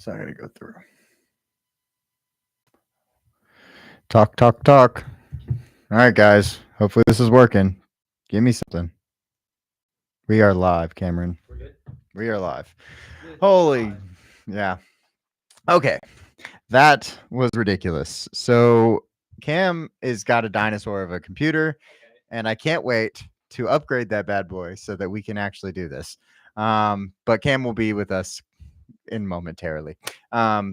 So I got to go through. Talk. All right, guys. Hopefully this is working. Give me something. We are live, Cameron. We're good. We are live. Good. Holy. Live. Yeah. Okay. That was ridiculous. So Cam has got a dinosaur of a computer, and I can't wait to upgrade that bad boy so that we can actually do this. But Cam will be with us in momentarily. All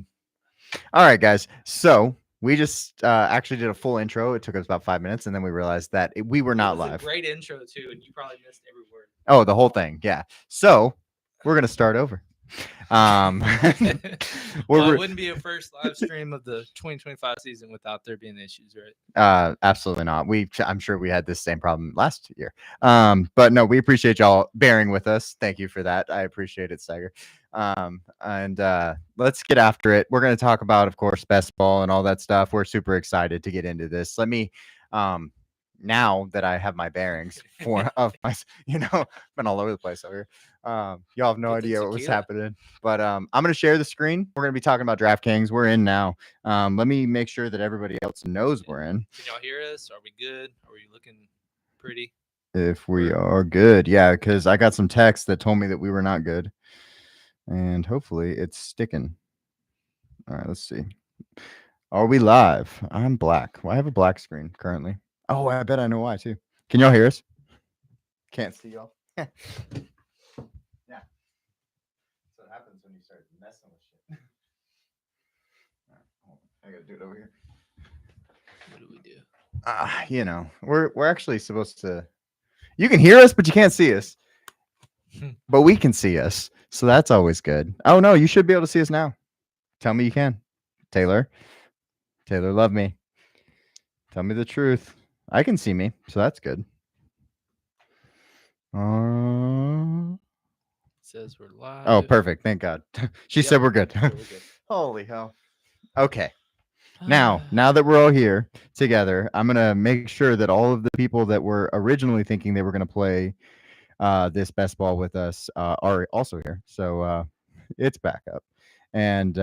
right, guys. So we just actually did a full intro. It took us about 5 minutes, and then we realized that we were not It was live. a great intro too, and you probably missed every word. Oh, the whole thing. Yeah. So we're gonna start over. Well, it wouldn't be a first live stream of the 2025 season without there being issues, right? Absolutely not. I'm sure we had this same problem last year. But no, we appreciate y'all bearing with us. Thank you for that. I appreciate it, Steiger. And let's get after it. We're going to talk about, of course, best ball and all that stuff. We're super excited to get into this. Let me, now that I have my bearings of my, been all over the place over here. Y'all have no idea what was happening, but I'm going to share the screen. We're going to be talking about DraftKings. We're in now. Let me make sure that everybody else knows we're in. Can y'all hear us? Are we good? Are we looking pretty? If we are good, yeah, because I got some texts that told me that we were not good, and hopefully it's sticking. All right, let's see. Are we live? I'm black. Well, I have a black screen currently. Oh, I bet I know why too. Can y'all hear us? Can't see y'all. Yeah. That's what happens when you start messing with shit. All right, hold on. I gotta do it over here. What do we do? We're actually supposed to. You can hear us, but you can't see us. But we can see us, so that's always good. Oh no, you should be able to see us now. Tell me you can, Taylor. Taylor, love me. Tell me the truth. I can see me, so that's good. It says we're live. Oh, perfect. Thank God. She said we're good. We're good. Holy hell. Okay. Now that we're all here together, I'm gonna make sure that all of the people that were originally thinking they were gonna play this best ball with us are also here. So it's back up, and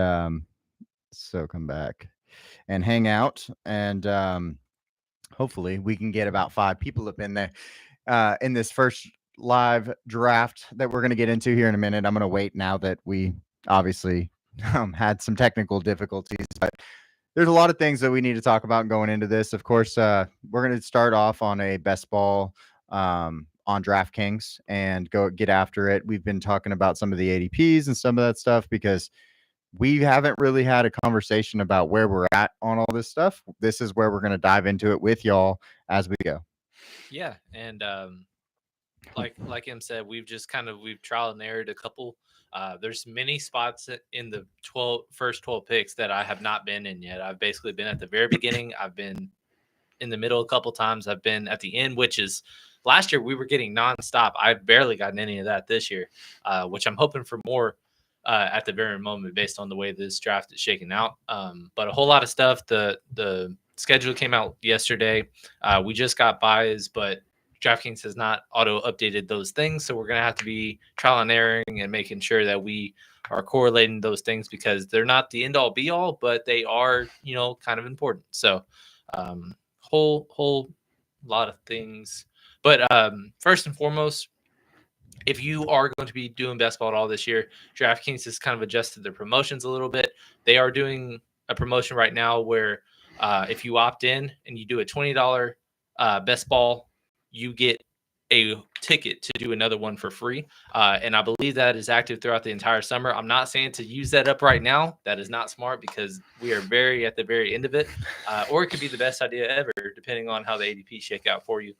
so come back and hang out, and hopefully we can get about 5 people up in there in this first live draft that we're gonna get into here in a minute. I'm gonna wait now that we obviously had some technical difficulties, but there's a lot of things that we need to talk about going into this. Of course, we're going to start off on a best ball on DraftKings and go get after it. We've been talking about some of the ADPs and some of that stuff because we haven't really had a conversation about where we're at on all this stuff. This is where we're going to dive into it with y'all as we go. Yeah, and like him said, we've trial and errored a couple. There's many spots in the first 12 picks that I have not been in yet. I've basically been at the very beginning. I've been in the middle a couple times. I've been at the end, which is last year we were getting nonstop. I've barely gotten any of that this year, which I'm hoping for more at the very moment based on the way this draft is shaking out. But a whole lot of stuff. The schedule came out yesterday. We just got buys, but DraftKings has not auto updated those things. So we're going to have to be trial and erroring and making sure that we are correlating those things because they're not the end all be all, but they are, kind of important. So whole lot of things. But first and foremost, if you are going to be doing best ball at all this year, DraftKings has kind of adjusted their promotions a little bit. They are doing a promotion right now where if you opt in and you do a $20 best ball, you get a ticket to do another one for free. And I believe that is active throughout the entire summer. I'm not saying to use that up right now. That is not smart because we are at the very end of it. Or it could be the best idea ever, depending on how the ADP shake out for you.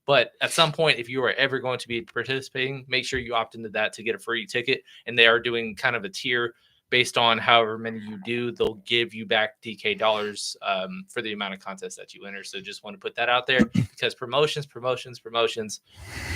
But at some point, if you are ever going to be participating, make sure you opt into that to get a free ticket. And they are doing kind of a tier based on however many you do, they'll give you back DK dollars for the amount of contests that you enter. So just want to put that out there because promotions,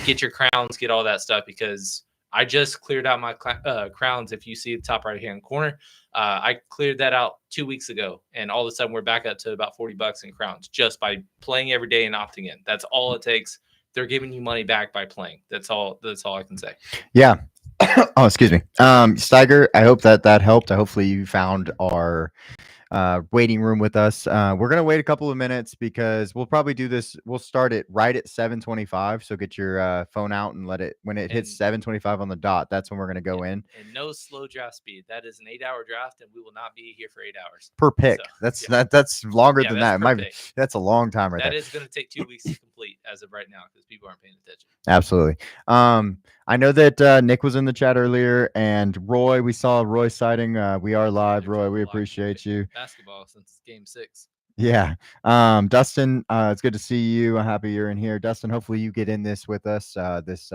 get your crowns, get all that stuff because I just cleared out my crowns. If you see the top right-hand corner, I cleared that out 2 weeks ago. And all of a sudden we're back up to about $40 in crowns just by playing every day and opting in. That's all it takes. They're giving you money back by playing. That's all I can say. Yeah. Oh, excuse me. Steiger, I hope that helped. Hopefully you found our waiting room with us. We're gonna wait a couple of minutes because we'll probably do this. We'll start it right at 7:25. So get your phone out and let it when it hits And 7:25 on the dot. That's when we're gonna go in and no slow draft speed. That is an 8-hour draft, and we will not be here for 8 hours per pick. So That's yeah, that's longer than that's that. per pick. That's a long time right That there. is going to take 2 weeks to complete as of right now because people aren't paying attention. Absolutely. I know that Nick was in the chat earlier, and Roy. We saw Roy sighting. We are live, There's Roy. been We a lot of appreciate you. basketball since game 6. Yeah. Dustin, it's good to see you. I'm happy you're in here. Dustin, hopefully you get in this with us, this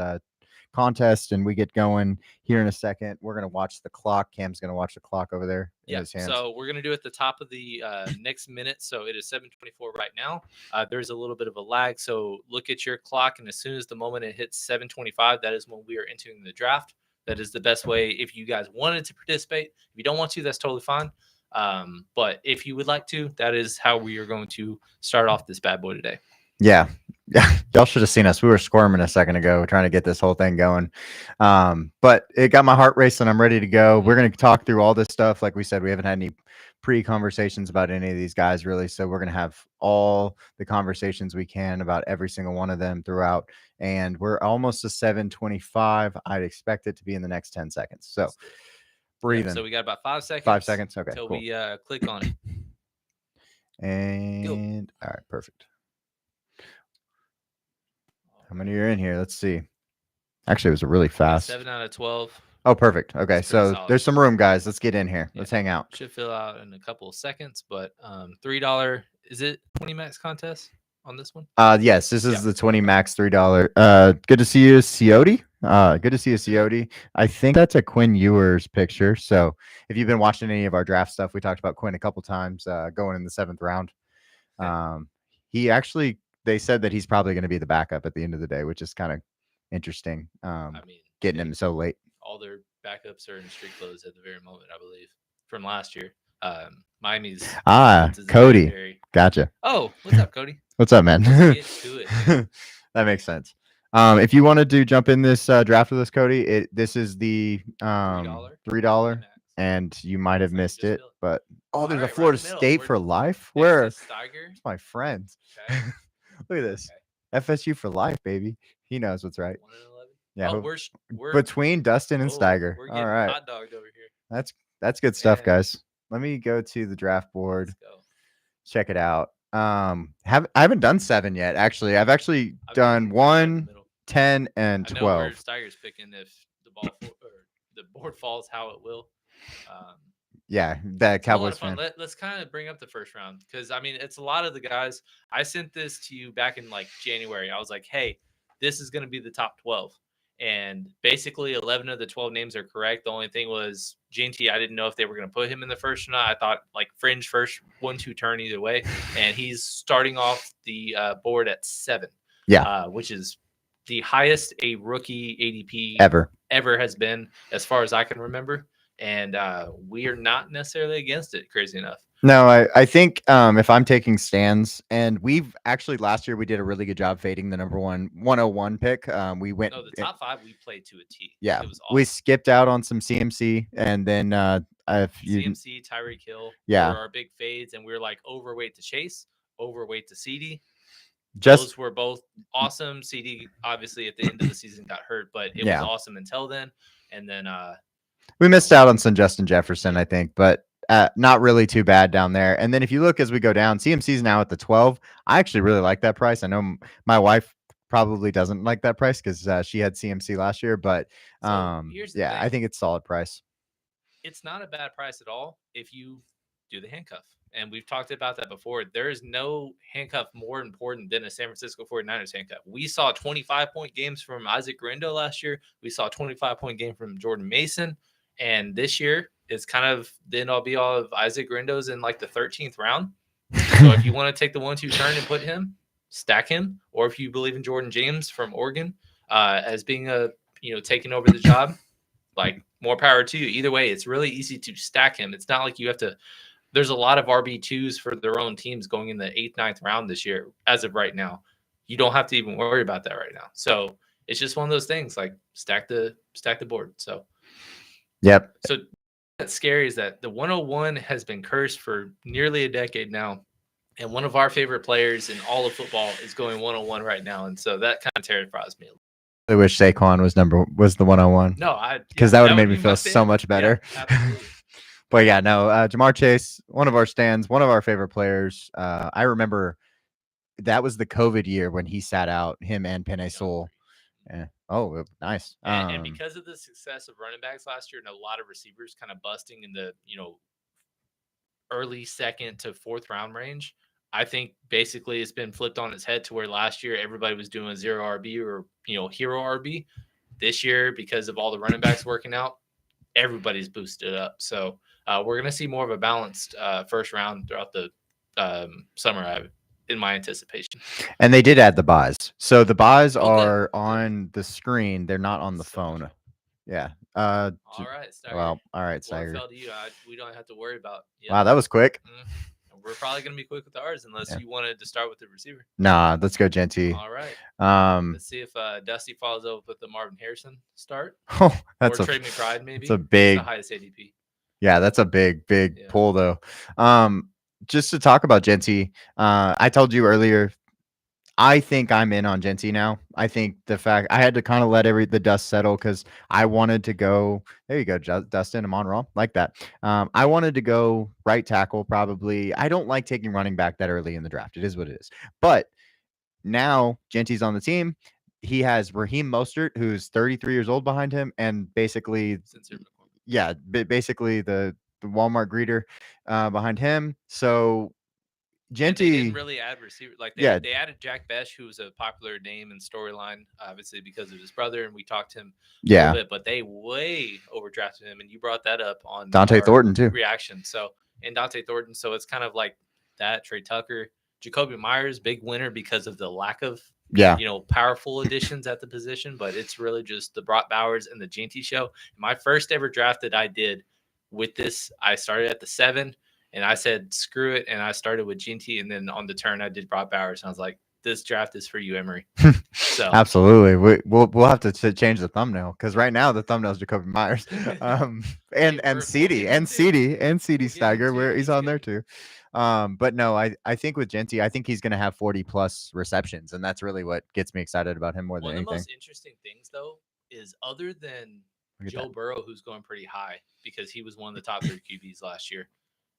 contest, and we get going here in a second. We're going to watch the clock. Cam's going to watch the clock over there in his hands. So we're going to do it at the top of the next minute. So it is 7:24 right now. There's a little bit of a lag. So look at your clock. And as soon as the moment it hits 7:25, that is when we are entering the draft. That is the best way if you guys wanted to participate. If you don't want to, that's totally fine. But if you would like to, that is how we are going to start off this bad boy today. Yeah. Yeah. Y'all should have seen us. We were squirming a second ago trying to get this whole thing going. But it got my heart racing. I'm ready to go. We're going to talk through all this stuff. Like we said, we haven't had any pre-conversations about any of these guys really. So we're going to have all the conversations we can about every single one of them throughout. And we're almost to 7:25. I'd expect it to be in the next 10 seconds. So breathing. So we got about 5 seconds. 5 seconds. Okay. Until Cool. we click on it. And all right, perfect. How many are in here? Let's see. Actually, it was a really fast. 7 out of 12. Oh, perfect. Okay, so solid. there's some room, guys. Let's get in here. Let's hang out. Should fill out in a couple of seconds, but $3. Is it 20 max contest on this one? Yes, this is the 20 max $3. Good to see you, Coyote. Good to see you, Coyote. I think that's a Quinn Ewers picture. So if you've been watching any of our draft stuff, we talked about Quinn a couple times going in the 7th round. He actually, they said that he's probably going to be the backup at the end of the day, which is kind of interesting. I mean, getting him so late. All their backups are in street clothes at the very moment, I believe, from last year. Miami's Cody. Gotcha. Oh, what's up, Cody? What's up, man? Let's get to it. That makes sense. If you wanted to jump in this draft with us, Cody, this is the $3, and you might have missed it, but there's a Florida State for life. Where? It's my friends. Okay. Look at this. Okay. FSU for life, baby. He knows what's right. 1-11. Yeah, we're between Dustin and Steiger. We're all right, hot dogged over here. That's good stuff, guys. Let me go to the draft board. Let's go. Check it out. I haven't done 7 yet. Actually, I've done 1, 10, and 12. I know where Steiger's picking if the board falls, how it will. Yeah, that Cowboys fan. Let's kind of bring up the first round because I mean it's a lot of the guys. I sent this to you back in like January. I was like, hey, this is going to be the top 12, and basically 11 of the 12 names are correct. The only thing was GNT. I didn't know if they were going to put him in the first or not. I thought like fringe first, 1-2 turn either way, and he's starting off the board at 7. Yeah, which is the highest a rookie ADP ever has been as far as I can remember. And we are not necessarily against it, crazy enough. No, I think if I'm taking stands, and we've actually last year we did a really good job fading the number 101 pick. We went the top 5 we played to a T. Yeah, it was awesome. We skipped out on some CMC, and then CMC, Tyreek Hill, were our big fades, and we were like overweight to Chase, overweight to CD. Those were both awesome. CD obviously at the end of the season got hurt, but it was awesome until then. And then we missed out on some Justin Jefferson, I think, but not really too bad down there. And then if you look as we go down, CMC's now at the 12. I actually really like that price. I know my wife probably doesn't like that price because she had CMC last year, but I think it's a solid price. It's not a bad price at all if you do the handcuff. And we've talked about that before. There is no handcuff more important than a San Francisco 49ers handcuff. We saw 25-point games from Isaac Guerrero last year. We saw a 25-point game from Jordan Mason. And this year is kind of the end all be all of Isaac Guerrero's in like the 13th round. So if you want to take the 1-2 turn and put him, stack him. Or if you believe in Jordan James from Oregon as being taking over the job, like more power to you. Either way, it's really easy to stack him. It's not like you have to. There's a lot of RB2s for their own teams going in the 8th, 9th round this year. As of right now, you don't have to even worry about that right now. So it's just one of those things. Like stack the board. Yep. So that's scary is that the 101 has been cursed for nearly a decade now. And one of our favorite players in all of football is going 101 right now. And so that kind of terrifies me. I wish Saquon was the 101. No, because that would have would made me be feel my so favorite. much better. Yeah, absolutely. But yeah, no, Jamar Chase, one of our stands, one of our favorite players. I remember that was the COVID year when he sat out, him and Penei Sewell. Yeah. Oh, nice. And because of the success of running backs last year and a lot of receivers kind of busting in the, early second to fourth round range, I think basically it's been flipped on its head to where last year everybody was doing a zero RB or, hero RB. This year, because of all the running backs working out, everybody's boosted up. So we're going to see more of a balanced first round throughout the summer, in my anticipation. And they did add the buys. So the buys Oh, are good. on the screen. They're not on the phone. Yeah. All right, Steiger. Well, all right, One Steiger. fell to you. We don't have to worry about. Yep. Wow, that was quick. We're probably going to be quick with ours unless you wanted to start with the receiver. Nah, let's go Genty. All right. Let's see if Dusty follows up with the Marvin Harrison start. Oh, that's or Trey McBride, maybe. It's a big. He's the highest ADP. Yeah, that's a big pull though. Just to talk about Genty, I told you earlier, I think I'm in on Genty now. I think the fact I had to kind of let the dust settle because I wanted to go. There you go, Dustin. I'm on raw like that. I wanted to go right tackle probably. I don't like taking running back that early in the draft. It is what it is. But now Genty's on the team. He has Raheem Mostert, who's 33 years old behind him, and basically, basically the Walmart greeter behind him. So Genty they didn't really add receiver. Like they added Jack Besh, who was a popular name and storyline, obviously because of his brother, and we talked to him a little bit. But they way overdrafted him, and you brought that up on Dante Thornton too. Reaction. So and Dante Thornton. So it's kind of like that. Trey Tucker, Jacoby Myers, big winner because of the lack of powerful additions at the position. But it's really just the Brock Bowers and the Genty show. My first ever draft that I did with this, I started at the 7. And I said, screw it. And I started with Genty. And then on the turn, I did Brock Bowers. And I was like, this draft is for you, Emery. So absolutely. We'll have to change the thumbnail because right now the thumbnail is Jacoby Myers. And CD Steiger, where he's on there too. But no, I think with Genty, I think he's going to have 40 plus receptions. And that's really what gets me excited about him more than anything. One of the most interesting things, though, is other than Joe Burrow, who's going pretty high because he was one of the top 3 QBs last year.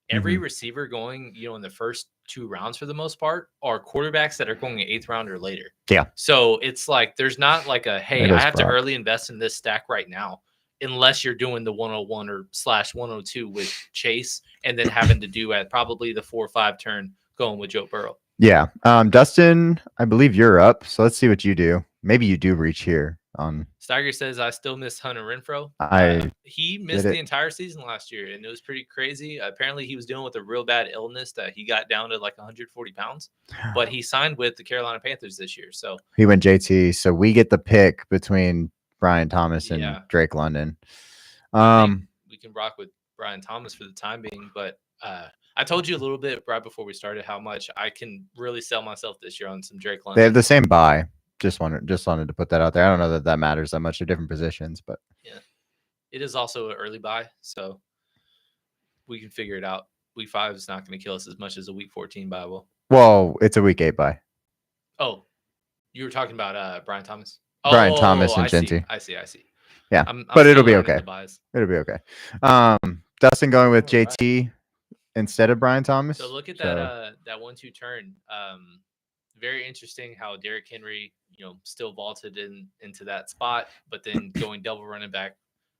Every receiver going, in the first 2 rounds for the most part are quarterbacks that are going 8th round or later. Yeah. So it's like there's not like a hey, I have to early invest in this stack right now, unless you're doing the 101 or /102 with Chase, and then having to do at probably the 4 or 5 turn going with Joe Burrow. Yeah. Dustin, I believe you're up. So let's see what you do. Maybe you do reach here on. Steiger says, I still miss Hunter Renfrow. He missed the entire season last year, and it was pretty crazy. Apparently, he was dealing with a real bad illness that he got down to like 140 pounds. But he signed with the Carolina Panthers this year. So he went JT. So we get the pick between Brian Thomas and Drake London. We can rock with Brian Thomas for the time being. But I told you a little bit right before we started how much I can really sell myself this year on some Drake London. They have the same buy. Just wanted to put that out there. I don't know that matters that much. They're different positions, but yeah, it is also an early buy, so we can figure it out. Week 5 is not going to kill us as much as a week 14 buy will. Well, it's a week 8 buy. Oh, you were talking about Brian Thomas. Brian Thomas and Genty. I see. Yeah, but it'll be okay. It'll be okay. Dustin going with JT instead of Brian Thomas. So look at that 1-2 turn. Very interesting how Derrick Henry, still vaulted into that spot, but then going double running back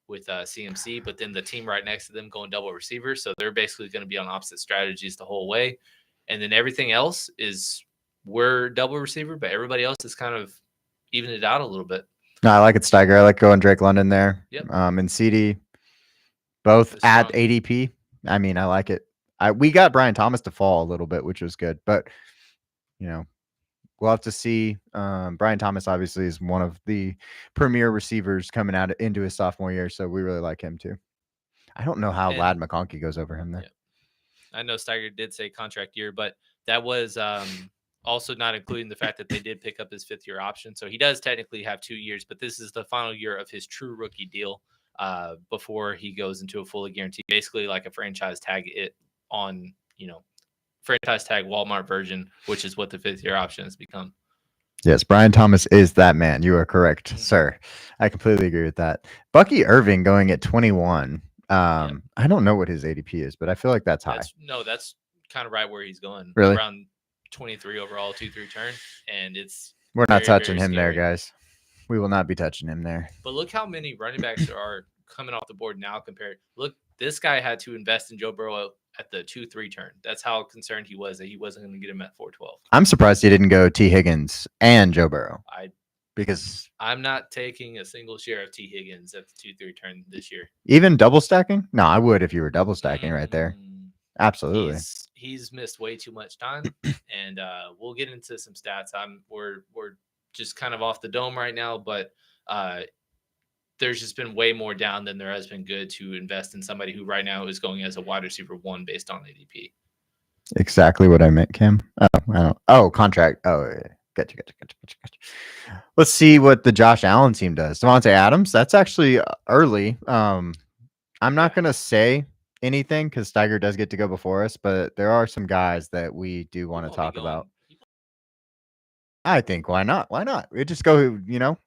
with CMC, but then the team right next to them going double receiver. So they're basically going to be on opposite strategies the whole way. And then everything else is we're double receiver, but everybody else is kind of even it out a little bit. No, I like it, Steiger. I like going Drake London there. Yep. And CD, both at ADP. I mean, I like it. We got Brian Thomas to fall a little bit, which was good, but we'll have to see. Brian Thomas obviously is one of the premier receivers coming out into his sophomore year, so we really like him too. I don't know how Lad McConkey goes over him there. Yeah. I know Steiger did say contract year, but that was Also, not including the fact that they did pick up his 5th-year option. So he does technically have 2 years, but this is the final year of his true rookie deal before he goes into a fully guaranteed, basically like a franchise tag it on, franchise tag Walmart version, which is what the 5th-year option has become. Yes, Brian Thomas is that man. You are correct, Mhm. sir. I completely agree with that. Bucky Irving going at 21. I don't know what his ADP is, but I feel like that's high. That's kind of right where he's going. Really? Around 23 overall, 2-3 turn, and it's We're not very, touching very him there, scary. guys. We will not be touching him there. But look how many running backs there are coming off the board now compared. Look, this guy had to invest in Joe Burrow at the 2-3 turn. That's how concerned he was that he wasn't going to get him at 4-12. I'm surprised he didn't go T. Higgins and Joe Burrow. Because I'm not taking a single share of T. Higgins at the 2-3 turn this year. Even double stacking? No, I would if you were double stacking right there. Absolutely. He's missed way too much time, and we'll get into some stats. We're just kind of off the dome right now, but there's just been way more down than there has been good to invest in somebody who right now is going as a wide receiver 1 based on ADP. Exactly what I meant, Kim. Contract. Gotcha. Let's see what the Josh Allen team does. Devontae Adams, that's actually early. I'm not going to say anything because Steiger does get to go before us, but there are some guys that we do want to talk about. I think why not? Why not? We just go, Jaden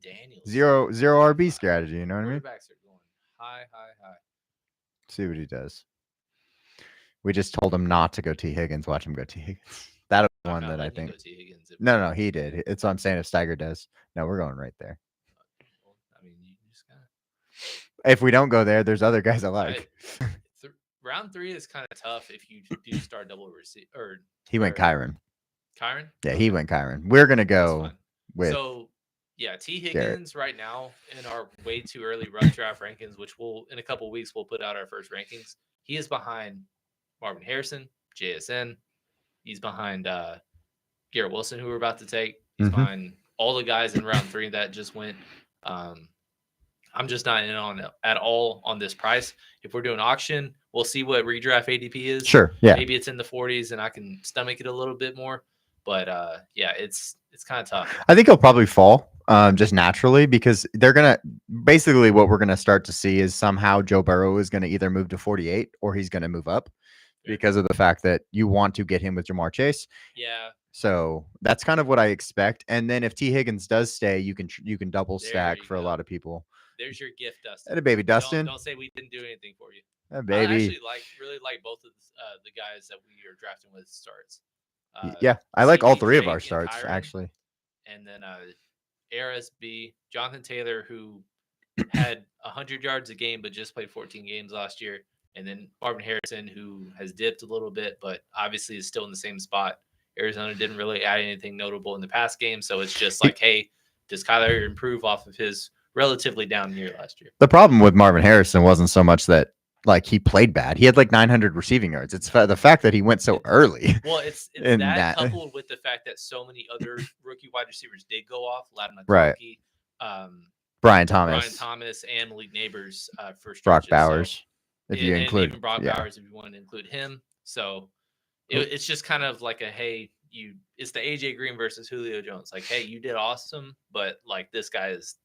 Daniels. zero RB strategy. You know what I mean? Quarterbacks are going high. See what he does. We just told him not to go T. Higgins. Watch him go T. Higgins. That was one that I think. No, he did. It's what I'm saying. If Steiger does, no, we're going right there. I mean, you just kind of. If we don't go there, there's other guys I like. Round 3 is kind of tough if you do start double receive or. He went Kyron. Kyron? Yeah, he went Kyron. We're gonna go with. So yeah, T. Higgins right now in our way too early rough draft rankings, which we'll in a couple weeks we'll put out our first rankings. He is behind Marvin Harrison, JSN. He's behind Garrett Wilson, who we're about to take. He's behind all the guys in round 3 that just went. I'm just not in on at all on this price. If we're doing auction, we'll see what redraft ADP is. Sure, yeah. Maybe it's in the 40s and I can stomach it a little bit more. But it's kind of tough. I think he'll probably fall just naturally because they're going to basically what we're going to start to see is somehow Joe Burrow is going to either move to 48 or he's going to move up because of the fact that you want to get him with Jamar Chase. Yeah. So that's kind of what I expect. And then if T. Higgins does stay, you can double stack for a lot of people. There's your gift, Dustin. And a baby Dustin. Don't say we didn't do anything for you. Baby. I actually really like both of the guys that we are drafting with starts. Yeah, I like all 3 of our starts, actually. And then RSB, Jonathan Taylor, who had 100 yards a game but just played 14 games last year. And then Marvin Harrison, who has dipped a little bit, but obviously is still in the same spot. Arizona didn't really add anything notable in the past game, so it's just like, hey, does Kyler improve off of his relatively down year last year? The problem with Marvin Harrison wasn't so much that he played bad. He had 900 receiving yards. It's the fact that he went so early. Well, it's that coupled with the fact that so many other rookie wide receivers did go off. Ladin McConkey, Brian Thomas, and Malik Neighbors for Brock Bowers. So, if you include even Brock Bowers, if you wanted to include him. So it's just kind of like it's the AJ Green versus Julio Jones. Like, hey, you did awesome, but this guy is.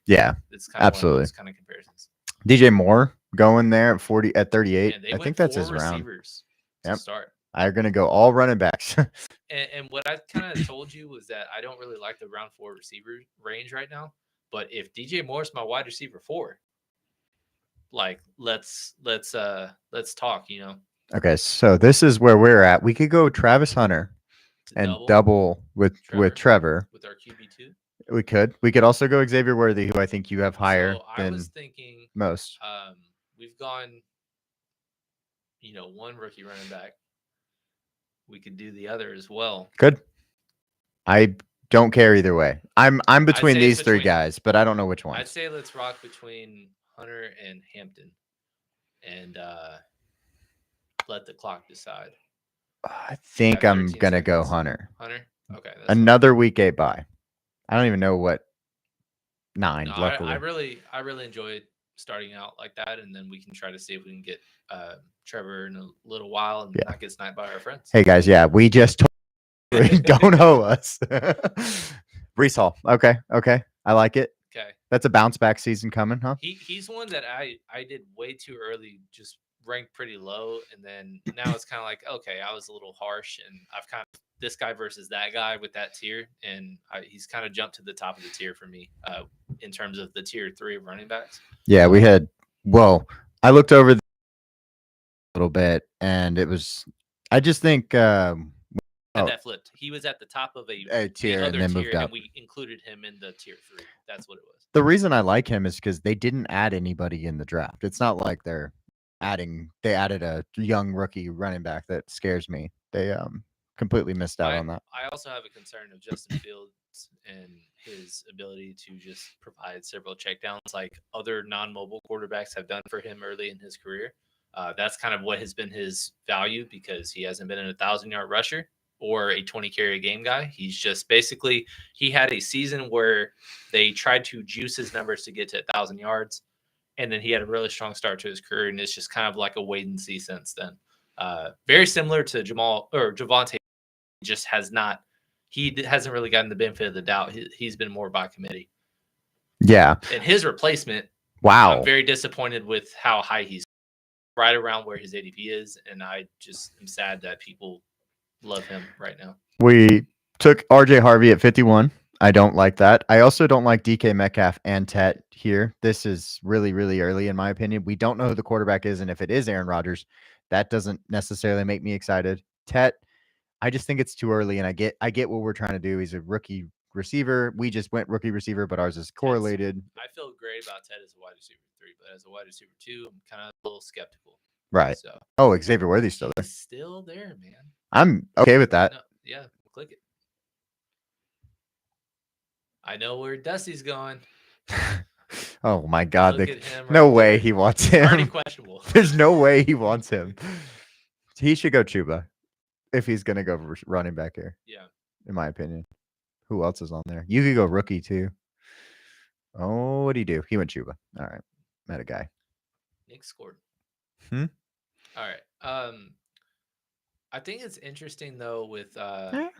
Yeah, it's kind of absolutely one of those kind of comparisons. DJ Moore going there at 38. Yeah, I think that's his round. To start. I'm gonna go all running backs. and what I kind of told you was that I don't really like the round 4 receiver range right now. But if DJ Moore is my wide receiver 4, let's talk. Okay, so this is where we're at. We could go Travis Hunter and double with Trevor. With our QB2? We could. We could also go Xavier Worthy, who I think you have higher than I was thinking most. We've gone, one rookie running back. We could do the other as well. Good. I don't care either way. I'm between these 3 guys, but I don't know which one. I'd say let's rock between Hunter and Hampton, and let the clock decide. I think I'm gonna go Hunter. Hunter. Okay. Another week 8 bye. I don't even know what 9. No, luckily, I really enjoyed starting out like that, and then we can try to see if we can get Trevor in a little while and not get sniped by our friends. Hey guys, yeah, we just Don't owe us. Brees Hall. Okay. I like it. Okay. That's a bounce back season coming, huh? He's one that I did way too early, just ranked pretty low, and then now it's kind of like, okay, I was a little harsh, and I've kind of this guy versus that guy with that tier, and he's kind of jumped to the top of the tier for me in terms of the tier 3 of running backs. Yeah, we had. Well, I looked over a little bit, and it was. I just think. That flipped. He was at the top of A tier the and other then tier, moved up. and we included him in the tier 3. That's what it was. The reason I like him is because they didn't add anybody in the draft. It's not like they added a young rookie running back that scares me. They completely missed out on that. I also have a concern of Justin Fields and his ability to just provide several checkdowns like other non-mobile quarterbacks have done for him early in his career. That's kind of what has been his value because he hasn't been an 1,000-yard rusher or a 20 carry a game guy. He's just basically he had a season where they tried to juice his numbers to get to 1,000 yards, and then he had a really strong start to his career, and it's just kind of like a wait and see since then. Very similar to Javonte, just he hasn't really gotten the benefit of the doubt. He's been more by committee. Yeah. And his replacement, wow, I'm very disappointed with how high he's right around where his ADP is, and I just am sad that people love him right now. We took RJ Harvey at 51. I don't like that. I also don't like DK Metcalf and Tet here. This is really, really early in my opinion. We don't know who the quarterback is, and if it is Aaron Rodgers, that doesn't necessarily make me excited. Tet, I just think it's too early, and I get what we're trying to do. He's a rookie receiver. We just went rookie receiver, but ours is correlated. I feel great about Ted as a wide receiver 3, but as a wide receiver 2, I'm kind of a little skeptical. Right. So, oh, Xavier Worthy's still there. He's still there, man. I'm okay with that. No, yeah, click it. I know where Dusty's going. Oh my God! No way he wants him. Already questionable. There's no way he wants him. He should go Chuba if he's gonna go running back here. Yeah, in my opinion. Who else is on there? You could go rookie too. Oh, what'd he do? He went Chuba. All right, met a guy. Nick scored. All right. I think it's interesting though with there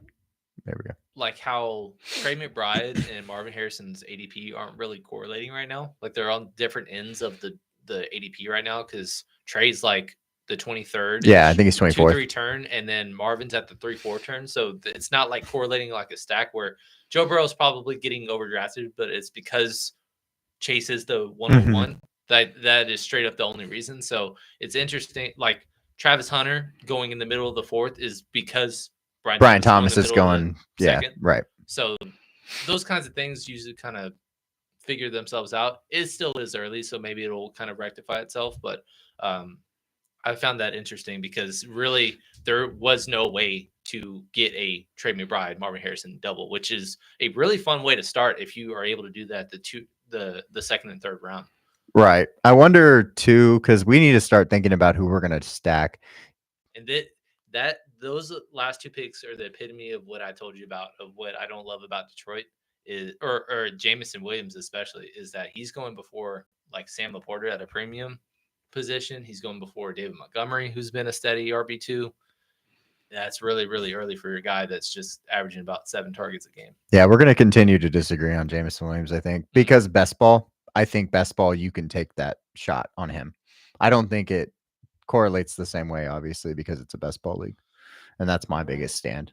we go. Like how Trey McBride and Marvin Harrison's ADP aren't really correlating right now. Like they're on different ends of the ADP right now because Trey's like the 23rd. Yeah, I think he's 24th. 2-3 turn, and then Marvin's at the 3-4 turn. So it's not like correlating like a stack where Joe Burrow's probably getting overdrafted, but it's because Chase is the 101. That is straight up the only reason. So it's interesting. Like Travis Hunter going in the middle of the 4th is because Brian Thomas is going, second. Right. So those kinds of things usually kind of figure themselves out. It still is early, so maybe it'll kind of rectify itself. But I found that interesting because really there was no way to get a Trey McBride, Marvin Harrison double, which is a really fun way to start if you are able to do that the second and third round. Right. I wonder too, because we need to start thinking about who we're going to stack. And those last 2 picks are the epitome of what I told you about, of what I don't love about Detroit is, or Jameson Williams especially, is that he's going before like Sam Laporta at a premium position. He's going before David Montgomery, who's been a steady RB2. That's really, really early for a guy that's just averaging about 7 targets a game. Yeah, we're going to continue to disagree on Jameson Williams, I think, because best ball, you can take that shot on him. I don't think it correlates the same way, obviously, because it's a best ball league. And that's my biggest stand.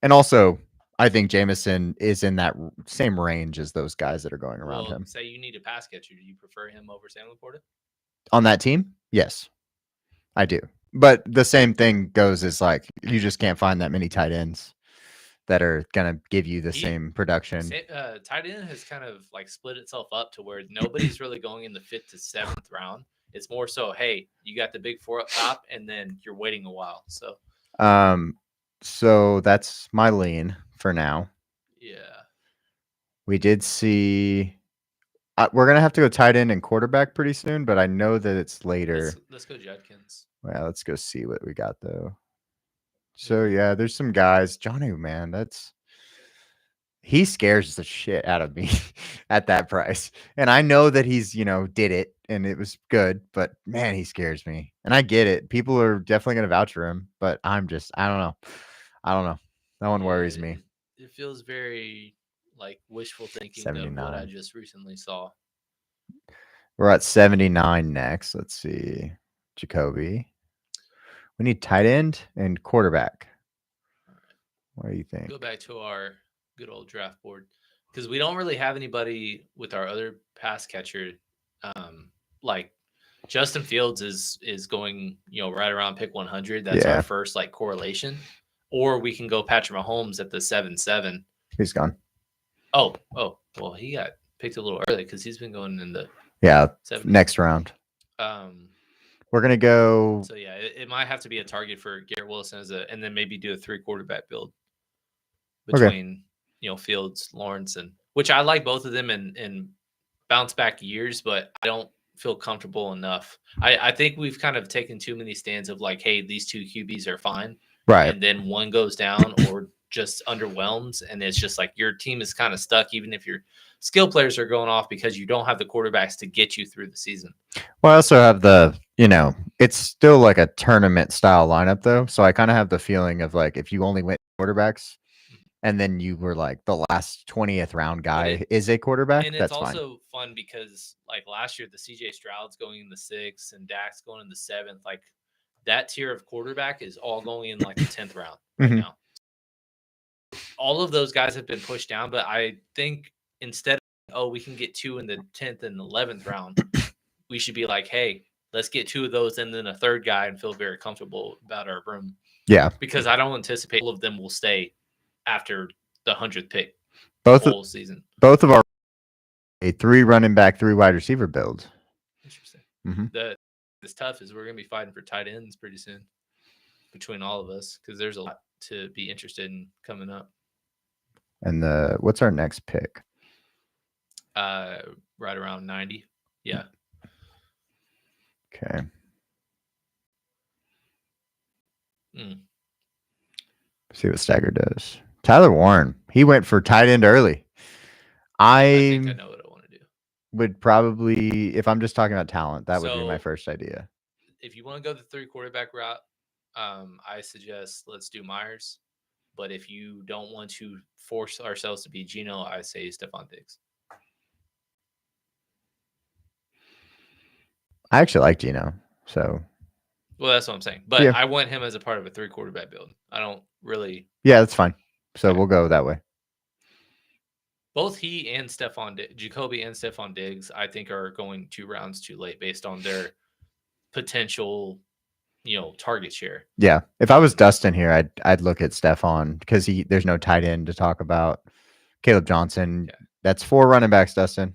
And also, I think Jameson is in that same range as those guys that are going around him. Say you need a pass catcher. Do you prefer him over Sam Laporta? On that team? Yes, I do. But the same thing goes as like, you just can't find that many tight ends that are going to give you the same production. Tight end has kind of like split itself up to where nobody's really going in the 5th to 7th round. It's more so, hey, you got the big 4 up top, and then you're waiting a while. So that's my lean for now. Yeah. We did see. We're gonna have to go tight end and quarterback pretty soon, but I know that it's later. Let's go Judkins. Well, let's go see what we got though. So yeah, there's some guys. Johnny, man, he scares the shit out of me at that price. And I know that he's, did it and it was good, but man, he scares me. And I get it. People are definitely going to vouch for him, but I don't know. That one Yeah, worries me. it feels very like wishful thinking of what I 79. just recently saw. We're at 79 next. Let's see. Jacoby. We need tight end and quarterback. All right, What do you think? go back to our good old draft board because we don't really have anybody with our other pass catcher. Like Justin Fields is going, right around pick 100. That's our Yeah, first like correlation. Or we can go Patrick Mahomes at the 7-7. he's gone. Oh, well, he got picked a little early because he's been going in the Yeah, 70s. next round. Um, We're going to go. so yeah, it might have to be a target for Garrett Wilson and then maybe do a 3 quarterback build Okay. between Fields, Lawrence, and which I like both of them in bounce back years, but I don't feel comfortable enough. I think we've kind of taken too many stands of like, hey, these two QBs are fine, Right. and then one goes down or just underwhelms, and it's just like your team is kind of stuck, even if your skill players are going off because you don't have the quarterbacks to get you through the season. Well, I also have it's still like a tournament style lineup though. So I kind of have the feeling of like if you only went quarterbacks and then you were like the last 20th round guy is a quarterback, And it's that's fine. also fun because like last year, the CJ Stroud's going in the 6th and Dak's going in the 7th. Like that tier of quarterback is all going in like the 10th round right Mhm. now. All of those guys have been pushed down, but I think instead of, we can get 2 in the 10th and 11th round, we should be like, hey, let's get 2 of those and then a third guy and feel very comfortable about our room. Yeah. Because I don't anticipate all of them will stay after the 100th pick Both whole season. both of our a 3 running back, 3 wide receiver build. Interesting. Mhm. That's tough is we're going to be fighting for tight ends pretty soon between all of us because there's a lot to be interested in coming up. And what's our next pick? Right around 90. Yeah. Okay. See what Stagger does. Tyler Warren. He went for tight end early. I think I know what I want to do. Would probably, if I'm just talking about talent, that would be my So, first idea. If you want to go the 3 quarterback route, I suggest let's do Myers. But if you don't want to force ourselves to be Geno, I say Stephon Diggs. I actually like Geno, so Well, that's what I'm saying. But Yeah. I want him as a part of a 3 quarterback build. I don't really. yeah, that's fine. So Okay. we'll go that way. Both he and Jacoby and Stephon Diggs, I think are going 2 rounds too late based on their potential, target share. Yeah, if I was Dustin here, I'd look at Stephon because there's no tight end to talk about. Caleb Johnson, Okay. that's 4 running backs, Dustin.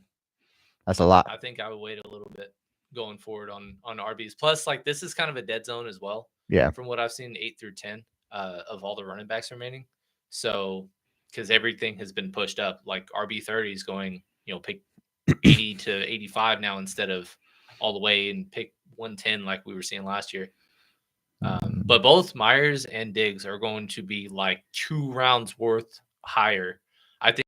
That's a lot. I think I would wait a little bit going forward on RBs. Plus, like this is kind of a dead zone as well. Yeah. From what I've seen, 8 through 10 of all the running backs remaining. So because everything has been pushed up, like RB30 is going, pick 80 to 85 now instead of all the way and pick 110 like we were seeing last year. But both Myers and Diggs are going to be like 2 rounds worth higher. I think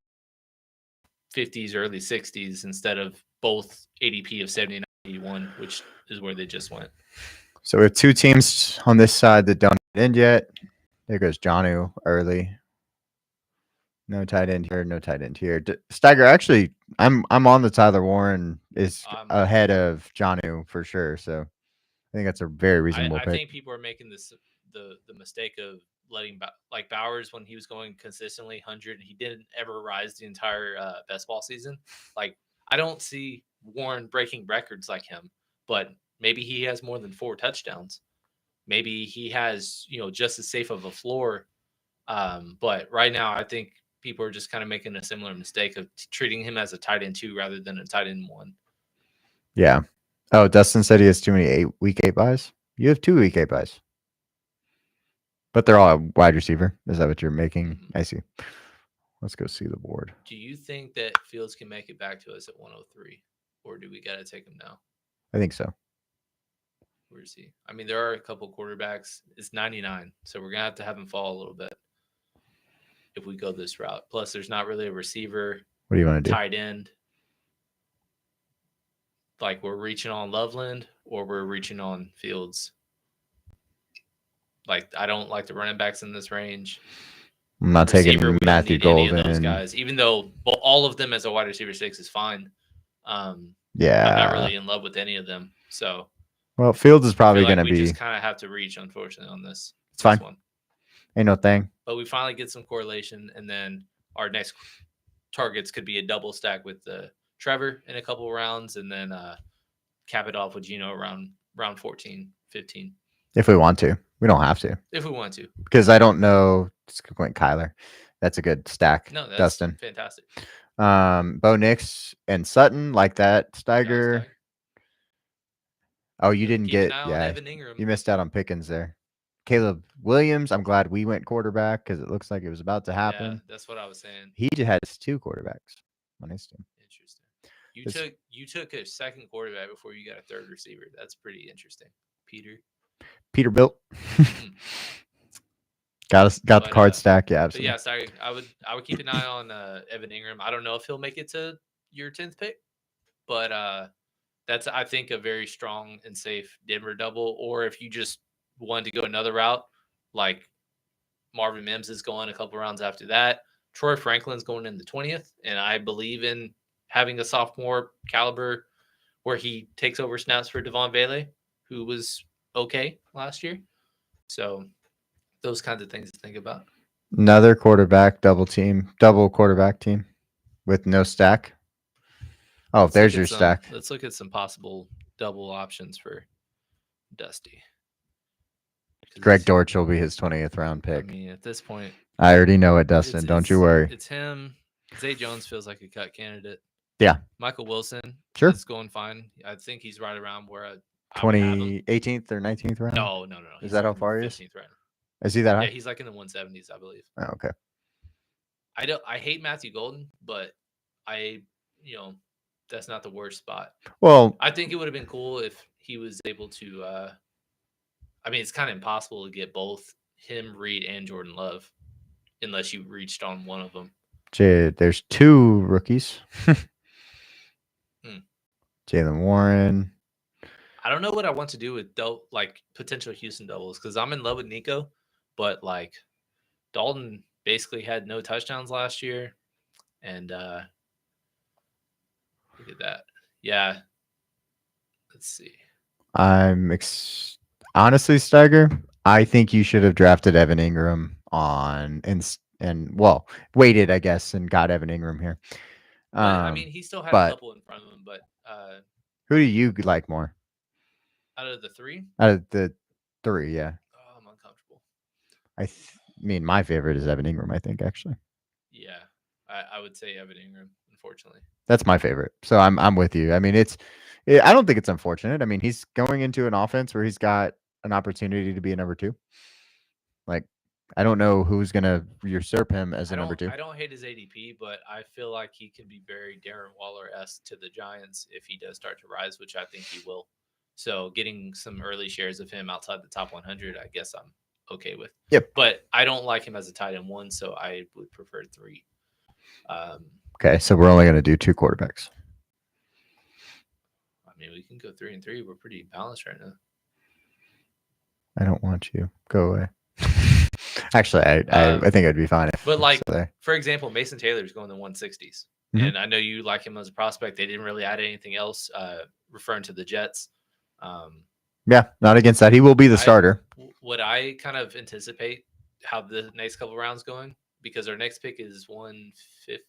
50s, early 60s instead of both ADP of 79, 81, which is where they just went. So we have 2 teams on this side that don't end yet. There goes Jonnu early. No tight end here. No tight end here. Stagger, actually, I'm on the Tyler Warren is ahead of Jonnu for sure. So I think that's a very reasonable I pick. think people are making the mistake of letting like Bowers when he was going consistently 100, he didn't ever rise the entire best ball season. Like I don't see Warren breaking records like him, but maybe he has more than 4 touchdowns. Maybe he has just as safe of a floor. But right now, I think people are just kind of making a similar mistake of treating him as a tight end 2 rather than a tight end 1. Yeah. Oh, Dustin said he has too many week 8 buys. You have 2 week 8 buys. But they're all a wide receiver. Is that what you're making? Mm-hmm. I see. Let's go see the board. Do you think that Fields can make it back to us at 103? Or do we got to take him now? I think so. Where is he? I mean, there are a couple quarterbacks. It's 99. So we're going to have him fall a little bit if we go this route. Plus, there's not really a receiver. What do you want to do? Tight end. Like we're reaching on Loveland or we're reaching on Fields. Like I don't like the running backs in this range. I'm not receiver. taking We don't Matthew need any of those Golden. guys, even though all of them as a wide receiver 6 is fine. I'm not Yeah. really in love with any of them. So Well, Fields is I probably feel like going to we be. just kind of have to reach, unfortunately, on this It's fine. one. Ain't no thing. But we finally get some correlation, and then our next targets could be a double stack with Trevor in a couple of rounds, and then cap it off with Gino around round 14, 15. If we want to. We don't have to. If we want to. Because I don't know. It's going Kyler. That's a good stack. No, that's Dustin. fantastic. Bo Nix and Sutton like that. Steiger. Oh, you didn't Keep an get. eye on Yeah. Evan Ingram. You missed out on Pickens there. Caleb Williams. I'm glad we went quarterback because it looks like it was about to happen. Yeah, that's what I was saying. He just has 2 quarterbacks on his team. Interesting. You took a second quarterback before you got a third receiver. That's pretty interesting. Peterbilt. got the card stack. Yeah, absolutely. But yeah, sorry. I would keep an eye on Evan Ingram. I don't know if he'll make it to your 10th pick, but that's, I think, a very strong and safe Denver double. Or if you just wanted to go another route, like Marvin Mims is going a couple rounds after that. Troy Franklin's going in the 20th, and I believe in having a sophomore caliber where he takes over snaps for Devon Bailey, who was okay last year. So those kinds of things to think about. Another quarterback double quarterback team with no stack. Oh, there's your stack. Let's look at some possible double options for Dusty. Greg Dortch will be his 20th round pick. I mean, at this point, I already know it, Dustin. Don't you worry. It's him. Zay Jones feels like a cut candidate. Yeah. Michael Wilson. Sure. Is going fine. I think he's right around where 18th or 19th round? No. Is that how far he is? 15th round. Is he that high? Yeah, he's like in the 170s, I believe. Oh, okay. I hate Matthew Golden, but that's not the worst spot. Well, I think it would have been cool if he was able to. I mean, it's kind of impossible to get both him, Reed, and Jordan Love, unless you reached on one of them. There's 2 rookies. Jalen Warren. I don't know what I want to do with potential Houston doubles because I'm in love with Nico, but like Dalton basically had no touchdowns last year, and look at that. Yeah. Let's see. Honestly, Steiger, I think you should have drafted Evan Ingram waited, I guess, and got Evan Ingram here. I mean, he still had a couple in front of him, but who do you like more? Out of the 3? Out of the 3, yeah. Oh, I'm uncomfortable. I mean, my favorite is Evan Ingram, I think, actually. Yeah, I would say Evan Ingram, unfortunately. That's my favorite. So I'm with you. I mean, I don't think it's unfortunate. I mean, he's going into an offense where he's got an opportunity to be a number 2. Like, I don't know who's going to usurp him as a number 2. I don't hate his ADP, but I feel like he can be very Darren Waller-esque to the Giants if he does start to rise, which I think he will. So getting some early shares of him outside the top 100, I guess I'm okay with. Yep. But I don't like him as a tight end 1, so I would prefer 3. Okay, so we're only going to do 2 quarterbacks. I mean, we can go 3 and 3. We're pretty balanced right now. I don't want you. Go away. Actually, I think it'd be fine. For example, Mason Taylor's going the 160s. Mm-hmm. And I know you like him as a prospect. They didn't really add anything else, referring to the Jets. Yeah, not against that. He will be the starter. Would I kind of anticipate how the next couple rounds going? Because our next pick is 150.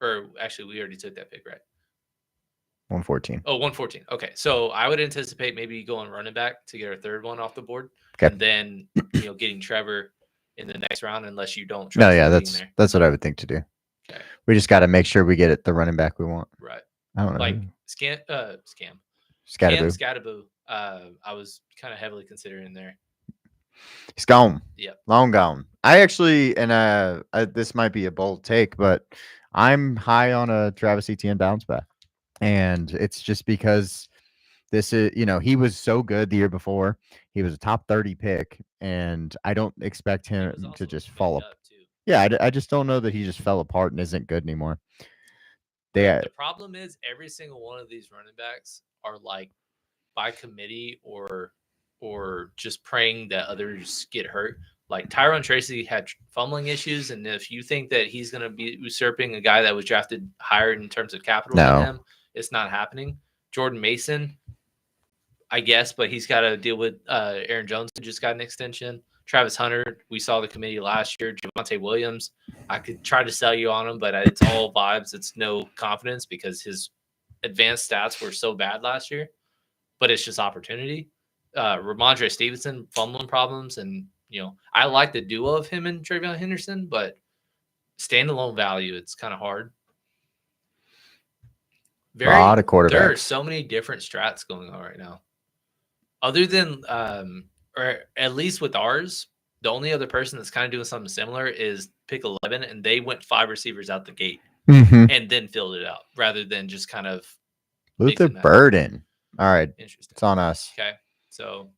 Or actually, we already took that pick, right? 114. Oh, 114. Okay. So I would anticipate maybe going running back to get our third one off the board. Okay. And then, getting Trevor in the next round unless you don't trust that's what I would think to do. Okay. We just got to make sure we get the running back we want. Right. I don't know. Like Scattaboo. I was kind of heavily considering there. He's gone. Yeah. Long gone. I actually, and this might be a bold take, but I'm high on a Travis Etienne bounce back. And it's just because this is, he was so good the year before. He was a top 30 pick, and I don't expect him to just fall up. Yeah, I just don't know that he just fell apart and isn't good anymore. The problem is every single one of these running backs are like by committee or just praying that others get hurt. Like Tyrone Tracy had fumbling issues, and if you think that he's going to be usurping a guy that was drafted higher in terms of capital than him, it's not happening. Jordan Mason, I guess, but he's got to deal with Aaron Jones, who just got an extension. Travis Hunter, we saw the committee last year. Javonte Williams, I could try to sell you on him, but it's all vibes. It's no confidence because his advanced stats were so bad last year, but it's just opportunity. Ramondre Stevenson, fumbling problems, and I like the duo of him and Travion Henderson, but standalone value, it's kind of hard. A lot of quarterbacks. There are so many different strats going on right now. Other than, or at least with ours, the only other person that's kind of doing something similar is pick 11, and they went 5 receivers out the gate and then filled it out rather than just kind of Luther Burden. All right, interesting. It's on us. Okay, so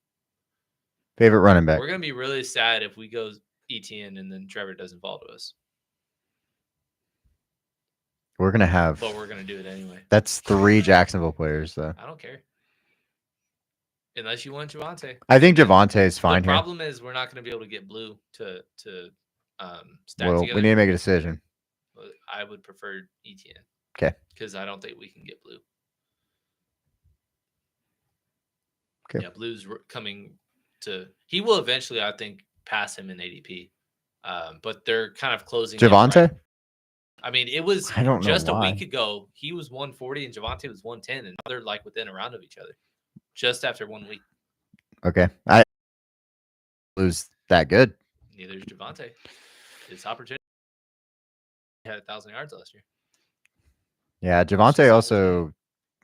favorite running back. We're gonna be really sad if we go ETN and then Trevor doesn't fall to us. We're gonna have, but we're gonna do it anyway. That's 3 Jacksonville players, though. I don't care. Unless you want Javonte. I think Javonte is fine here. The problem is we're not going to be able to get Blue to stack together. We need to make a decision. I would prefer ETN. Okay. Because I don't think we can get Blue. Okay. Yeah, Blue's coming to. He will eventually, I think, pass him in ADP. But they're kind of closing. Javonte? Right. I mean, it was just a week ago. He was 140 and Javonte was 110, and now they're like within a round of each other. Just after 1 week. Okay. I lose that good. Neither is Javonte. It's opportunity. He had 1,000 yards last year. Yeah, Javonte also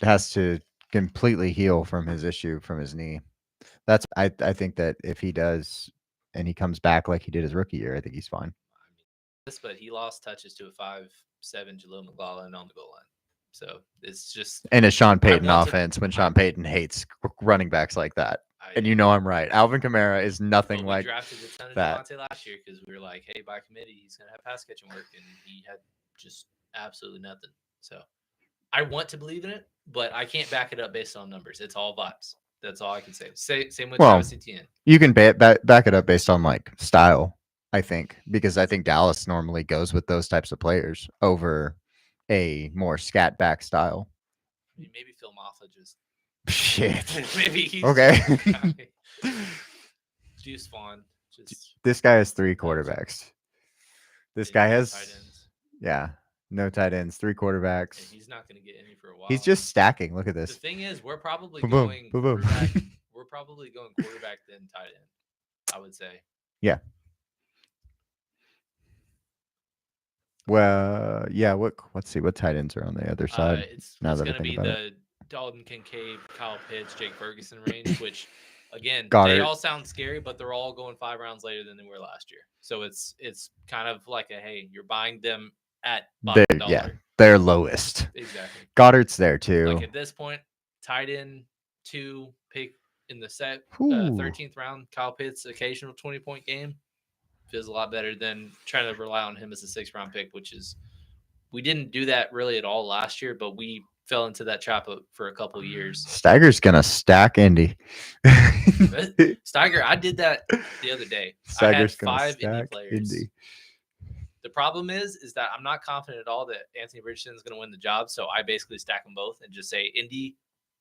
has to completely heal from his issue from his knee. That's I think that if he does and he comes back like he did his rookie year, I think he's fine. But he lost touches to a 5'7" Jaleel McLaughlin on the goal line. So it's just and a Sean Payton offense when Sean Payton hates running backs like that. And I'm right. Alvin Kamara is nothing like that. We drafted a ton of Javonte last year because we were like, hey, by committee, he's going to have pass catching work. And he had just absolutely nothing. So I want to believe in it, but I can't back it up based on numbers. It's all vibes. That's all I can say. Same with Travis Etienne. You can back it up based on like style, I think, because I think Dallas normally goes with those types of players over a more scat back style. I mean, maybe Phil Maffa just shit. Maybe he's okay. Deuce Vaughn. This guy has 3 quarterbacks. This guy has no tight ends, 3 quarterbacks. And he's not going to get any for a while. He's just stacking. Look at this. The thing is, we're probably going quarterback. We're probably going quarterback then tight end. I would say. Yeah. Well, yeah. Let's see what tight ends are on the other side. It's going to be the Dalton Kincaid, Kyle Pitts, Jake Ferguson range, which again they all sound scary, but they're all going 5 rounds later than they were last year. So it's kind of like you're buying them at bottom dollar. Yeah, they're lowest. Exactly. Goddard's there too. Like at this point, tight end 2 pick in the 13th round. Kyle Pitts, occasional 20-point game. Feels a lot better than trying to rely on him as a 6th round pick, which is we didn't do that really at all last year, but we fell into that trap for a couple of years. Steiger's gonna stack Indy. Steiger, I did that the other day. Steiger's I had 5 Indy players. The problem is that I'm not confident at all that Anthony Richardson is going to win the job, so I basically stack them both and just say Indy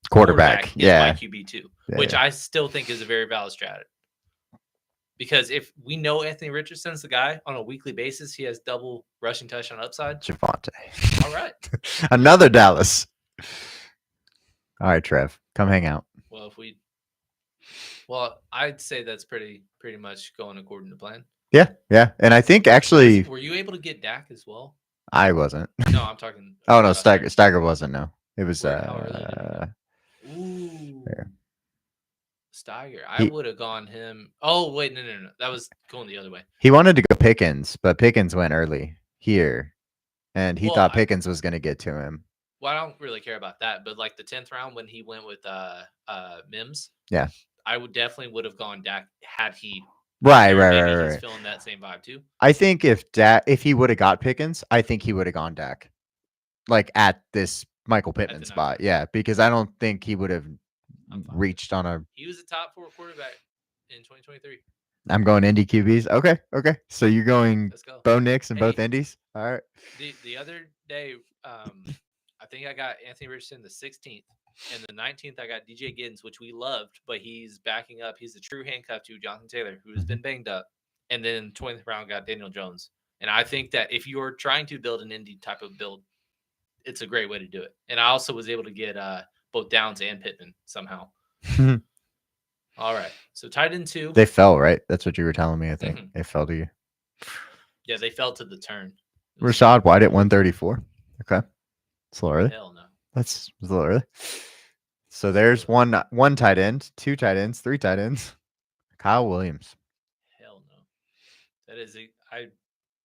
quarterback is my QB2, which I still think is a very valid strategy. Because if we know Anthony Richardson's the guy on a weekly basis, he has double rushing touchdown upside. Javonte. All right. Another Dallas. All right, Trev, come hang out. Well, I'd say that's pretty much going according to plan. Yeah. And I think actually. Were you able to get Dak as well? I wasn't. No, I'm talking. Oh, no, Steiger wasn't, no. It was. Ooh. There. Steiger. I would have gone him. Oh, wait, no. That was going the other way. He wanted to go Pickens, but Pickens went early here. And he thought Pickens was going to get to him. Well, I don't really care about that. But like the 10th round when he went with Mims. Yeah. I would have gone Dak had he. Right. He's feeling that same vibe too. I think if he would have got Pickens, I think he would have gone Dak. Like at this Michael Pittman spot. Yeah. Because I don't think he would have reached on a. He was a top 4 quarterback in 2023. I'm going Indy QBs. Okay. Okay. So you're going Let's go. Bo Nix and both Hey, Indies. All right. the other day, I think I got Anthony Richardson the 16th, and the 19th I got DJ Giddens, which we loved, but he's backing up. He's a true handcuff to Jonathan Taylor, who has been banged up, and then 20th round got Daniel Jones. And I think that if you're trying to build an indie type of build, it's a great way to do it. And I also was able to get both Downs and Pittman somehow. All right, so tight end 2. They fell, right? That's what you were telling me. I think Mhm. they fell to you. Yeah, they fell to the turn. It was- Rashad White at 134. Okay. It's a little early. Hell no. That's a little early. So there's one tight end, 2 tight ends, 3 tight ends. Kyle Williams. Hell no. That is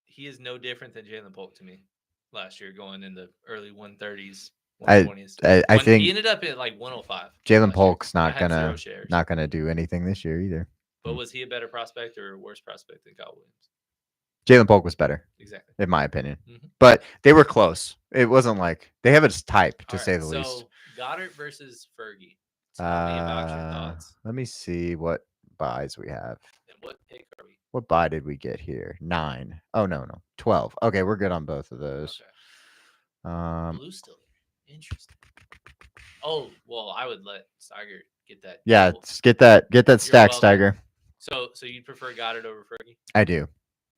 he is no different than Jalen Polk to me last year, going in the early 130s, 120s. I think he ended up at like 105. Jalen last Polk's year. I not had 0 gonna shares. do anything this year either. But was he a better prospect or a worse prospect than Kyle Williams? Jalen Polk was better, Exactly. in my opinion. Mhm. But they were close. It wasn't like they have its type, to All say right, the so least. Goddard versus Fergie. Tell me about your thoughts. Let me see what buys we have. And what pick are we? What buy did we get here? 9. Oh no, 12. Okay, we're good on both of those. Okay. Blue still there. Interesting. Oh, well, I would let Steiger get that. Yeah, deal. get that stack, welcome. Steiger. So you'd prefer Goddard over Fergie? I do.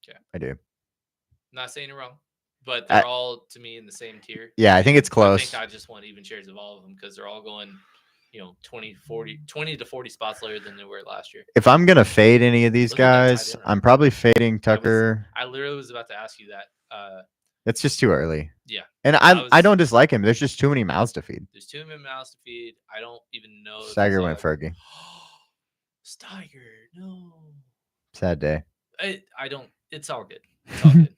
Okay. I do. Not saying you're wrong, but they're all to me in the same tier. Yeah, I think it's close. I think I just want even shares of all of them because they're all going, 20 to 40 spots lower than they were last year. If I'm gonna fade any of these Look at that tight guys, end I'm right probably fading Tucker. I literally was about to ask you that. It's just too early. Yeah. And I don't dislike him. There's just too many mouths to feed. There's too many mouths to feed. I don't even know. Steiger went Fergie. Steiger, no. Sad day. I don't. It's all good. It's all good.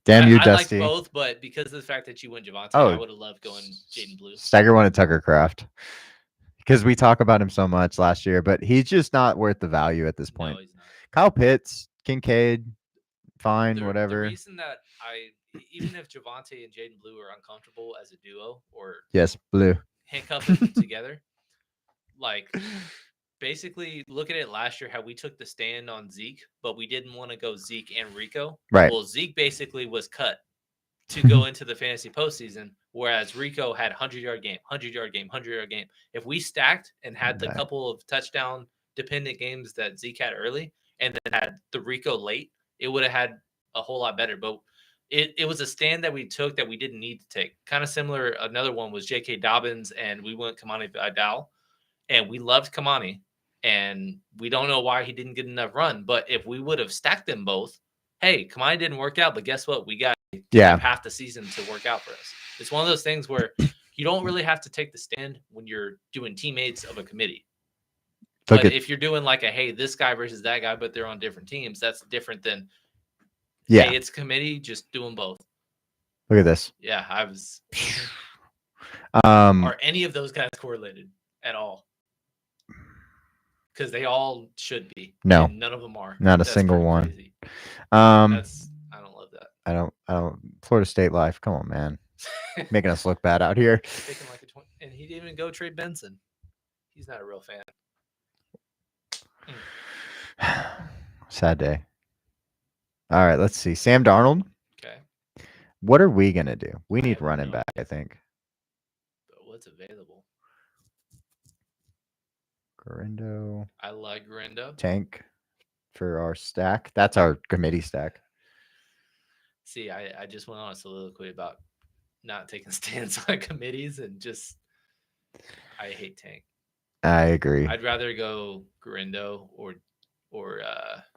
Damn you, I Dusty. like both, but because of the fact that you went Javonte, Oh. I would have loved going Jaden Blue. Steiger wanted Tucker Craft because we talk about him so much last year, but he's just not worth the value at this point. No, he's not. Kyle Pitts, Kincaid, fine, The whatever. reason that even if Javonte and Jaden Blue are uncomfortable as a duo or yes, Blue handcuff them together, like basically look at it last year how we took the stand on Zeke, but we didn't want to go Zeke and Rico. Right. Well, Zeke basically was cut to go into the fantasy postseason, whereas Rico had 100-yard game, 100-yard game, 100-yard game. If we stacked and had the couple of touchdown dependent games that Zeke had early and then had the Rico late, it would have had a whole lot better. But it was a stand that we took that we didn't need to take. Kind of similar. Another one was J.K. Dobbins, and we went Kamani Vidal, and we loved Kamani. And we don't know why he didn't get enough run. But if we would have stacked them both, hey, Kamani didn't work out, but guess what? We got half the season to work out for us. It's one of those things where you don't really have to take the stand when you're doing teammates of a committee. But if you're doing like hey, this guy versus that guy, but they're on different teams, that's different than, hey, it's committee, just doing both. Look at this. Yeah, I was. Are any of those guys correlated at all? Because they all should be. No, none of them are. Not a single one. Crazy. I don't love that. I don't. Florida State life. Come on, man. Making us look bad out here. Like and he didn't even go trade Benson. He's not a real fan. Sad day. All right, let's see. Sam Darnold. Okay. What are we gonna do? We need running back, I think. But what's available? Garindo. I like Garindo. Tank for our stack. That's our committee stack. See, I just went on a soliloquy about not taking stands on committees and just I hate Tank. I agree. I'd rather go Garindo or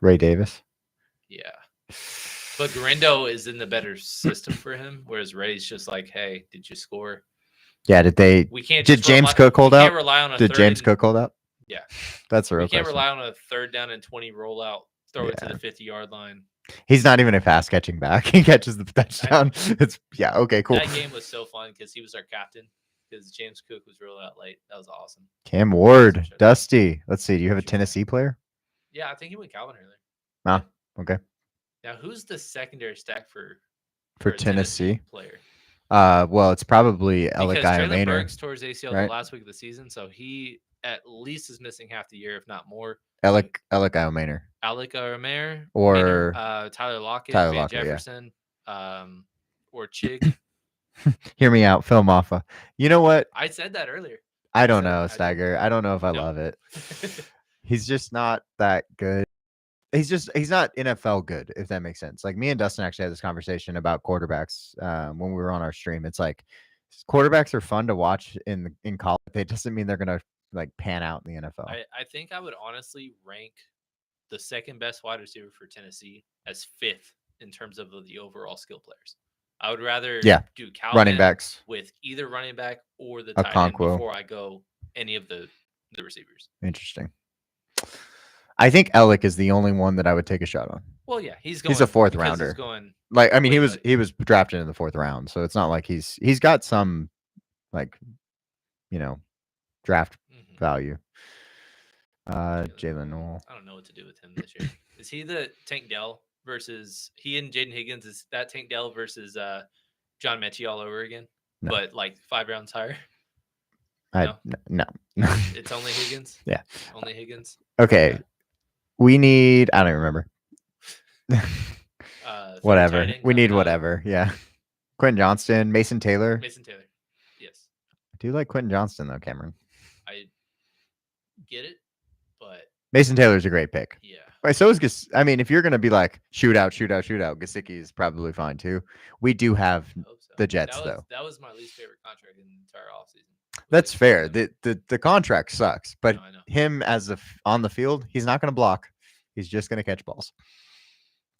Ray Davis. Yeah. But Garindo is in the better system for him, whereas Ray's just like, hey, did you score? Yeah, did James Cook hold out? Did James Cook hold out? Yeah. That's a real question. You can't rely on a 3rd down and 20 rollout, throw it to the 50-yard line. He's not even a pass catching back. He catches the touchdown. Okay, cool. That game was so fun because he was our captain because James Cook was rolled out late. That was awesome. Cam Ward, Dusty. Let's see. Do you have a Tennessee player? Yeah, I think he went Calvin earlier. Ah, okay. Now, who's the secondary stack for Tennessee player? Well, it's probably Alec Traylon Burks towards ACL the last week of the season, so he at least is missing half the year, if not more. Alec Iominer Alec Mayer, or Tyler Lockett, Tyler Van Lockett, yeah. Jefferson, or Chig. Hear me out, Phil Maffa. You know what? I said that earlier. I don't said know, I did. Steiger. I don't know if I No. love it. He's just not that good. He's not NFL good, if that makes sense. Like me and Dustin actually had this conversation about quarterbacks when we were on our stream. It's like quarterbacks are fun to watch in college. It doesn't mean they're gonna like pan out in the NFL. I think I would honestly rank the second best wide receiver for Tennessee as fifth in terms of the overall skill players. I would rather do Calvin running backs with either running back or the A tight end Conquo. before I go any of the receivers. Interesting. I think Alec is the only one that I would take a shot on. Well, yeah, he's a fourth rounder. He's going like I mean, he was drafted in the 4th round, so it's not like he's got some like draft value. Jalen Noel. I don't know what to do with him this year. Is he the Tank Dell versus he and Jaden Higgins? Is that Tank Dell versus John Mechie all over again? No. But like 5 rounds higher. No. It's only Higgins. Yeah, only Higgins. Okay. We need. I don't remember. Whatever. We need whatever. Yeah. Quentin Johnston, Mason Taylor. Yes. I do like Quentin Johnston though, Cameron. I get it, but Mason Taylor's a great pick. Yeah. Right, so is I mean, if you're gonna be like shootout, Gesicki is probably fine too. We do have the Jets though. That was my least favorite contract in the entire offseason. That's fair. The contract sucks, but him as on the field, he's not gonna block. He's just gonna catch balls.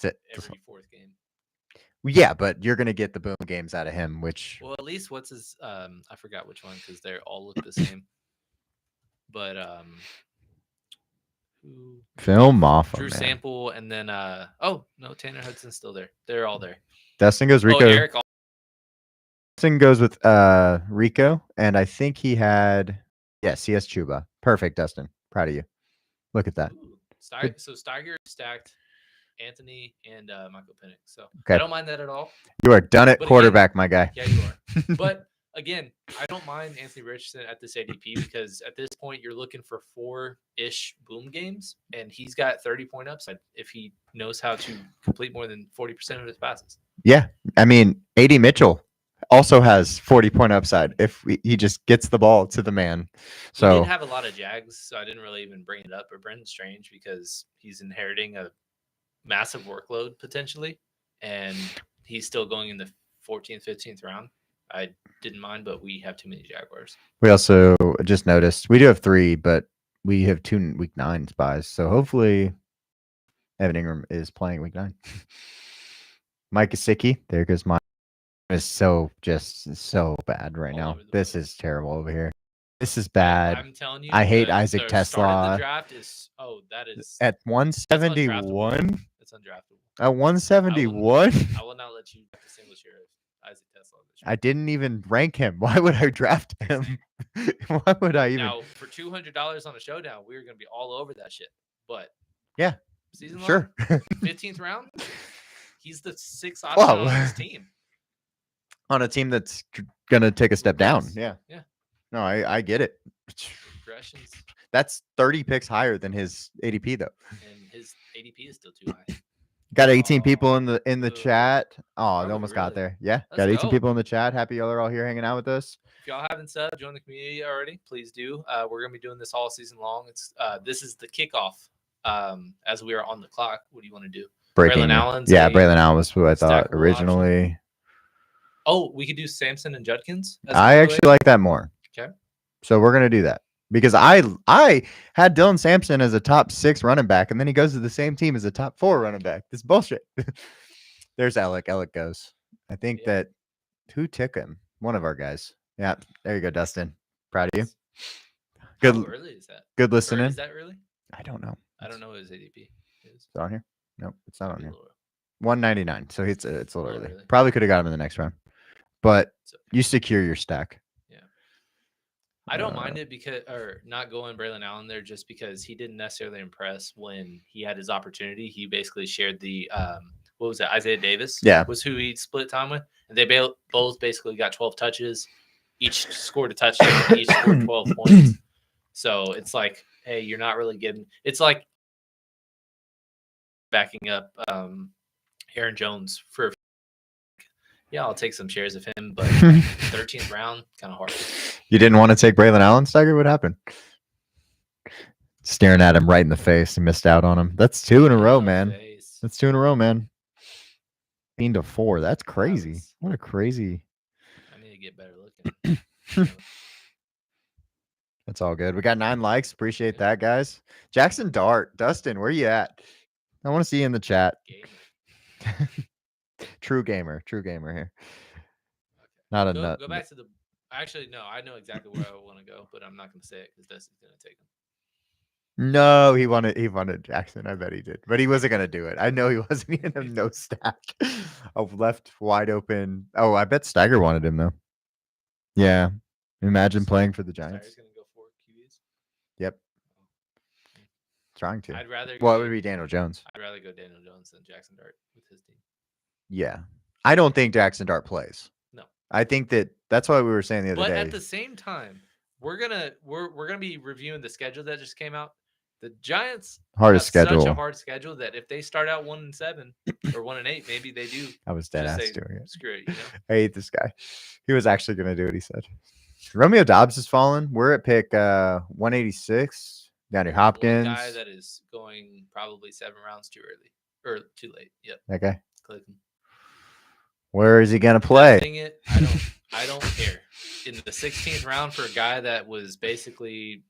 That's it. Every 4th game. Yeah, but you're gonna get the boom games out of him, which at least what's his I forgot which one because they all look the same. But Phil Maffa, Drew Sample, and then Tanner Hudson's still there. They're all there. Dustin goes Rico. Dustin goes with Rico, and I think he had CS Chuba. Perfect, Dustin. Proud of you. Look at that. So Steiger stacked Anthony and Michael Penix. So I don't mind that at all. You are done at quarterback, my guy. Yeah, you are. But again, I don't mind Anthony Richardson at this ADP because at this point you're looking for 4-ish boom games, and he's got 30-point upside if he knows how to complete more than 40% of his passes. Yeah, I mean, AD Mitchell also has 40-point upside if he just gets the ball to the man. So he didn't have a lot of Jags, so I didn't really even bring it up. But Brendan Strange, because he's inheriting a massive workload potentially, and he's still going in the 14th, 15th round. I didn't mind, but we have too many Jaguars. We also just noticed we do have 3, but we have 2 week 9 buys. So hopefully Evan Ingram is playing week 9. Mike Gesicki, there goes Mike. Is so bad right now. This is terrible over here. This is bad. I'm telling you, I hate Isaac Tesla. The draft is at 171. It's undraftable. At 171. I will not let you draft a single share of Isaac Tesla. I didn't even rank him. Why would I draft him? Why would I even? Now for $200 on a showdown, we're gonna be all over that shit. But yeah, season sure. 15th round. He's the 6th option on his team. On a team that's gonna take a step down. Yeah. No, I get it. Progressions. That's 30 picks higher than his ADP though. And his ADP is still too high. Got 18 people in the chat. Oh, they almost got there. Yeah. Let's got 18 people in the chat. Happy y'all are all here hanging out with us. If y'all haven't subbed, join the community already, please do. We're gonna be doing this all season long. It's this is the kickoff. As we are on the clock. What do you want to do? Braylon Allen. Yeah, Braylon Allen was who I thought originally. Option. Oh, we could do Samson and Judkins. I actually like that more. Okay. So we're gonna do that because I had Dylan Sampson as a top 6 running back, and then he goes to the same team as a top 4 running back. This is bullshit. There's Alec. Alec goes. I think that who took him? One of our guys. Yeah, there you go, Dustin. Proud of you. Good. How early is that? Good listening. Is that really? I don't know. I don't know what his ADP is. Is it on here? No, it's not on here. 199. So it's a little early. Probably could have got him in the next round, but you secure your stack. Yeah. I don't mind it or not going Braylon Allen there just because he didn't necessarily impress when he had his opportunity. He basically shared the what was it? Isaiah Davis. Yeah, was who he split time with, and they both basically got 12 touches. Each scored a touchdown. Each scored 12 points. So it's like, hey, you're not really getting. It's like backing up Aaron Jones for. Yeah, I'll take some shares of him, but 13th round, kind of hard. You didn't want to take Braylon Allen, Steiger? What happened? Staring at him right in the face. He missed out on him. That's 2 in a row, man. That's 2 in a row, man. 15-4. That's crazy. What a crazy. I need to get better looking. That's all good. We got 9 likes. Appreciate that, guys. Jackson Dart. Dustin, where you at? I want to see you in the chat. True gamer here. Not a nut. Go back to the. Actually, no, I know exactly where I want to go, but I'm not going to say it because Dustin's going to take him. No, he wanted Jackson. I bet he did, but he wasn't going to do it. I know he wasn't. He had a no stack of left wide open. Oh, I bet Steiger wanted him though. Yeah, imagine playing for the Giants. Steiger's going to go for QBs. Yep. Trying to. I'd rather. Well, it would be Daniel Jones. I'd rather go Daniel Jones than Jackson Dart with his team. Yeah, I don't think Jackson Dart plays. No, I think that's why we were saying the other day. But at the same time, we're gonna be reviewing the schedule that just came out. The Giants hardest schedule. Such a hard schedule that if they start out 1-7 or 1-8, maybe they do. I was dead ass doing it. Screw it, you know? I hate this guy. He was actually going to do what he said. Romeo Dobbs has fallen. We're at pick 186. DeAndre Hopkins. One guy that is going probably 7 rounds too early or too late. Yep. Okay. Click him. Where is he going to play? I don't care. In the 16th round for a guy that was basically,